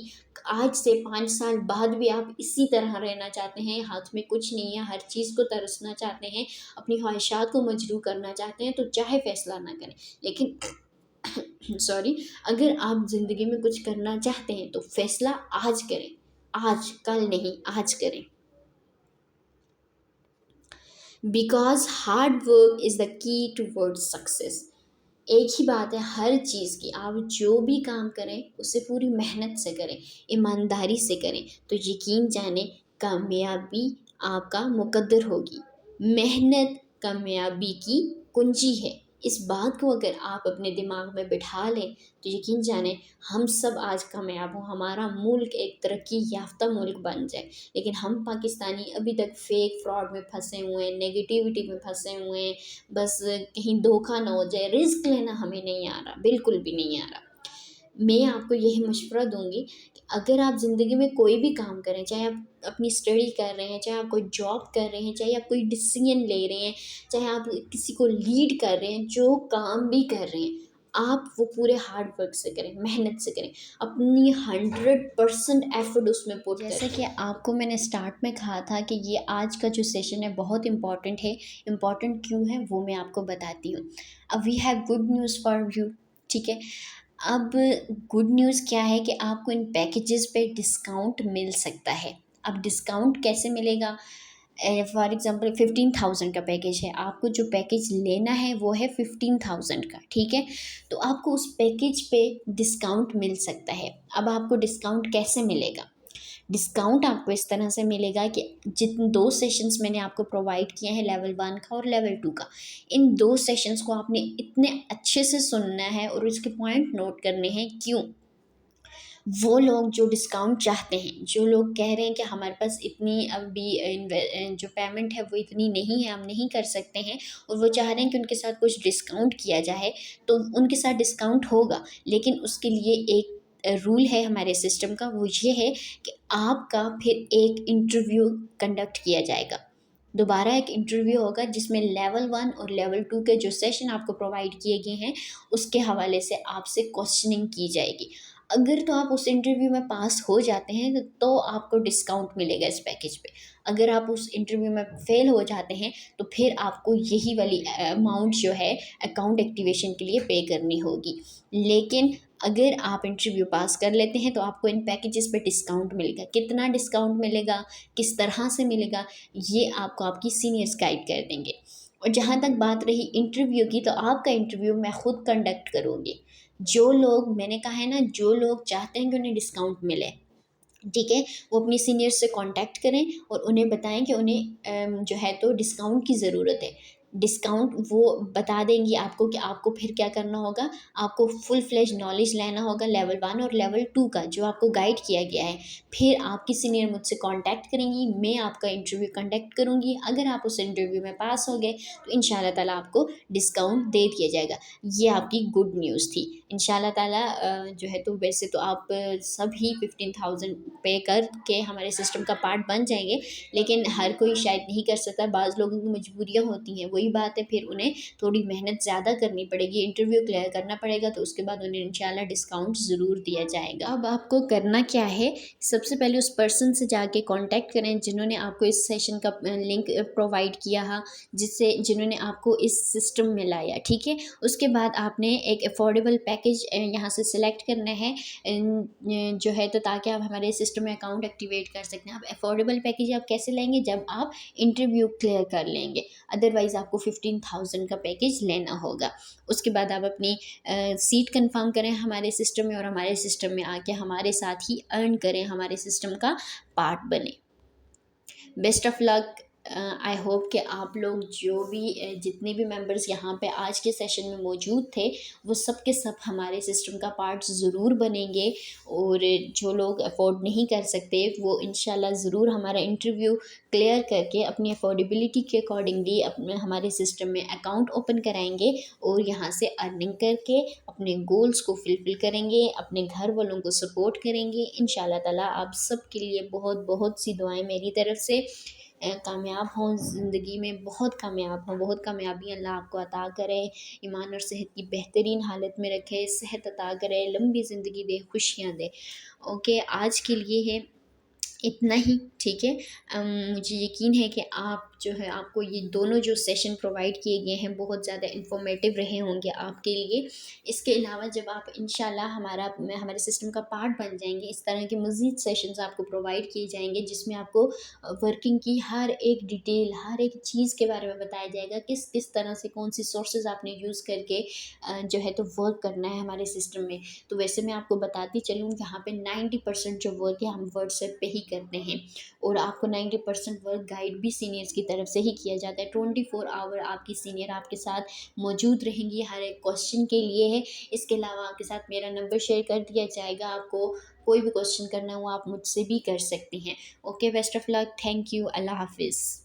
आज से 5 साल बाद भी आप इसी तरह रहना चाहते हैं, हाथ में कुछ नहीं है, हर चीज़ को तरसना चाहते हैं, अपनी ख्वाहिशात को मजरू करना चाहते हैं, तो चाहे फ़ैसला ना करें। लेकिन सॉरी, अगर आप ज़िंदगी में कुछ करना चाहते हैं तो फ़ैसला आज करें, आज, कल नहीं, आज करें। Because hard work is the key towards success. एक ही बात है हर चीज़ की, आप जो भी काम करें उसे पूरी मेहनत से करें, ईमानदारी से करें, तो यकीन जाने कामयाबी आपका मुकद्दर होगी। मेहनत कामयाबी की कुंजी है। इस बात को अगर आप अपने दिमाग में बिठा लें तो यकीन जाने हम सब आज कामयाब हों, हमारा मुल्क एक तरक्की याफ्ता मुल्क बन जाए। लेकिन हम पाकिस्तानी अभी तक फेक फ्रॉड में फंसे हुए हैं, नेगेटिविटी में फंसे हुए हैं, बस कहीं धोखा ना हो जाए। रिस्क लेना हमें नहीं आ रहा, बिल्कुल भी नहीं आ रहा। मैं आपको यही मशवरा दूंगी कि अगर आप ज़िंदगी में कोई भी काम करें, चाहे आप अपनी स्टडी कर रहे हैं, चाहे आप कोई जॉब कर रहे हैं, चाहे आप कोई डिसीजन ले रहे हैं, चाहे आप किसी को लीड कर रहे हैं, जो काम भी कर रहे हैं, आप वो पूरे हार्ड वर्क से करें, मेहनत से करें, अपनी 100% एफर्ट उसमें पुट करें। जैसे कि आपको मैंने स्टार्ट में कहा था कि ये आज का जो सेशन है बहुत इम्पॉर्टेंट है। इम्पॉर्टेंट क्यों है वो मैं आपको बताती हूँ। अब we have good news for you, ठीक है। अब गुड न्यूज़ क्या है कि आपको इन पैकेजेस पे डिस्काउंट मिल सकता है। अब डिस्काउंट कैसे मिलेगा? फॉर एग्ज़ाम्पल 15,000 का पैकेज है, आपको जो पैकेज लेना है वो है 15,000 का, ठीक है। तो आपको उस पैकेज पे डिस्काउंट मिल सकता है। अब आपको डिस्काउंट कैसे मिलेगा? डिस्काउंट आपको इस तरह से मिलेगा कि जितने 2 सेशंस मैंने आपको प्रोवाइड किए हैं, लेवल 1 का और लेवल 2 का, इन 2 सेशंस को आपने इतने अच्छे से सुनना है और इसके पॉइंट नोट करने हैं। क्यों? वो लोग जो डिस्काउंट चाहते हैं, जो लोग कह रहे हैं कि हमारे पास इतनी अभी जो पेमेंट है वो इतनी नहीं है, हम नहीं कर सकते हैं, और वो चाह रहे हैं कि उनके साथ कुछ डिस्काउंट किया जाए, तो उनके साथ डिस्काउंट होगा। लेकिन उसके लिए एक रूल है हमारे सिस्टम का, वो ये है कि आपका फिर एक इंटरव्यू कंडक्ट किया जाएगा। दोबारा एक इंटरव्यू होगा जिसमें लेवल 1 और लेवल 2 के जो सेशन आपको प्रोवाइड किए गए हैं उसके हवाले से आपसे क्वेश्चनिंग की जाएगी। अगर तो आप उस इंटरव्यू में पास हो जाते हैं तो आपको डिस्काउंट मिलेगा इस पैकेज पे। अगर आप उस इंटरव्यू में फेल हो जाते हैं तो फिर आपको यही वाली अमाउंट जो है अकाउंट एक्टिवेशन के लिए पे करनी होगी। लेकिन अगर आप इंटरव्यू पास कर लेते हैं तो आपको इन पैकेजेस पे डिस्काउंट मिलेगा। कितना डिस्काउंट मिलेगा, किस तरह से मिलेगा, ये आपको आपकी सीनियर्स गाइड कर देंगे। और जहाँ तक बात रही इंटरव्यू की, तो आपका इंटरव्यू मैं खुद कंडक्ट करूँगी। जो लोग, मैंने कहा है ना, जो लोग चाहते हैं कि उन्हें डिस्काउंट मिले, ठीक है, वो अपनी सीनियर्स से कांटेक्ट करें और उन्हें बताएं कि उन्हें जो है तो डिस्काउंट की ज़रूरत है। डिस्काउंट वो बता देंगी आपको कि आपको फिर क्या करना होगा। आपको फुल फ्लेज नॉलेज लेना होगा लेवल 1 और लेवल 2 का, जो आपको गाइड किया गया है। फिर आपकी सीनियर मुझसे कांटेक्ट करेंगी, मैं आपका इंटरव्यू कंडक्ट करूँगी। अगर आप उस इंटरव्यू में पास हो गए तो इंशाल्लाह ताला आपको डिस्काउंट दे दिया जाएगा। ये आपकी गुड न्यूज़ थी। इंशाल्लाह ताला जो है तो वैसे तो आप सभी 15,000 पे करके हमारे सिस्टम का पार्ट बन जाएंगे, लेकिन हर कोई शायद नहीं कर सकता। बाज़ लोगों की मजबूरियाँ होती हैं, वही बात है, फिर उन्हें थोड़ी मेहनत ज़्यादा करनी पड़ेगी, इंटरव्यू क्लियर करना पड़ेगा, तो उसके बाद उन्हें इंशाल्लाह डिस्काउंट ज़रूर दिया जाएगा। अब आपको करना क्या है, सबसे पहले उस पर्सन से जाके कांटेक्ट करें जिन्होंने आपको इस सेशन का लिंक प्रोवाइड किया है, जिन्होंने आपको इस सिस्टम में लाया, ठीक है। उसके बाद आपने एक अफोर्डेबल पैकेज यहाँ से सिलेक्ट करना है जो है, तो ताकि आप हमारे सिस्टम में अकाउंट एक्टिवेट कर सकते हैं। आप अफोर्डेबल पैकेज आप कैसे लेंगे? जब आप इंटरव्यू क्लियर कर लेंगे, अदरवाइज़ आपको 15,000 का पैकेज लेना होगा। उसके बाद आप अपनी सीट कंफर्म करें हमारे सिस्टम में, और हमारे सिस्टम में आके हमारे साथ ही अर्न करें, हमारे सिस्टम का पार्ट बने। Best of luck. I hope कि आप लोग जो भी जितने भी मेंबर्स यहाँ पे आज के सेशन में मौजूद थे वो सब के सब हमारे सिस्टम का पार्ट ज़रूर बनेंगे, और जो लोग अफोर्ड नहीं कर सकते वो इंशाल्लाह ज़रूर हमारा इंटरव्यू क्लियर करके अपनी अफोर्डेबिलिटी के अकॉर्डिंगली अपने हमारे सिस्टम में अकाउंट ओपन कराएंगे, और यहाँ से अर्निंग करके अपने गोल्स को फुलफिल करेंगे, अपने घर वालों को सपोर्ट करेंगे। इंशाल्लाह ताला आप सब के लिए बहुत बहुत सी दुआएं मेरी तरफ से। कामयाब हों ज़िंदगी में, बहुत कामयाब हों, बहुत कामयाबी अल्लाह आपको अता करे, ईमान और सेहत की बेहतरीन हालत में रखे, सेहत अता करे, लंबी ज़िंदगी दे, खुशियाँ दे। ओके, आज के लिए है इतना ही, ठीक है। मुझे यकीन है कि आप जो है, आपको ये दोनों जो सेशन प्रोवाइड किए गए हैं बहुत ज़्यादा इन्फॉर्मेटिव रहे होंगे आपके लिए। इसके अलावा जब आप इंशाल्लाह हमारे सिस्टम का पार्ट बन जाएंगे, इस तरह के मज़ीद सेशंस आपको प्रोवाइड किए जाएंगे जिसमें आपको वर्किंग की हर एक डिटेल, हर एक चीज़ के बारे में बताया जाएगा, किस किस तरह से कौन सी सोर्सेज आपने यूज़ करके जो है तो वर्क करना है हमारे सिस्टम में। तो वैसे मैं आपको बताती चलूँ, यहाँ पे 90% जो वर्क है हम व्हाट्सएप पे ही करते हैं, और आपको 90% वर्क गाइड भी सीनियर्स की तरफ से ही किया जाता है। 24 आवर आपकी सीनियर आपके साथ मौजूद रहेंगी, हर एक क्वेश्चन के लिए है। इसके अलावा आपके साथ मेरा नंबर शेयर कर दिया जाएगा, आपको कोई भी क्वेश्चन करना हो आप मुझसे भी कर सकती हैं। Okay, best of luck, thank you, अल्लाह हाफिज़।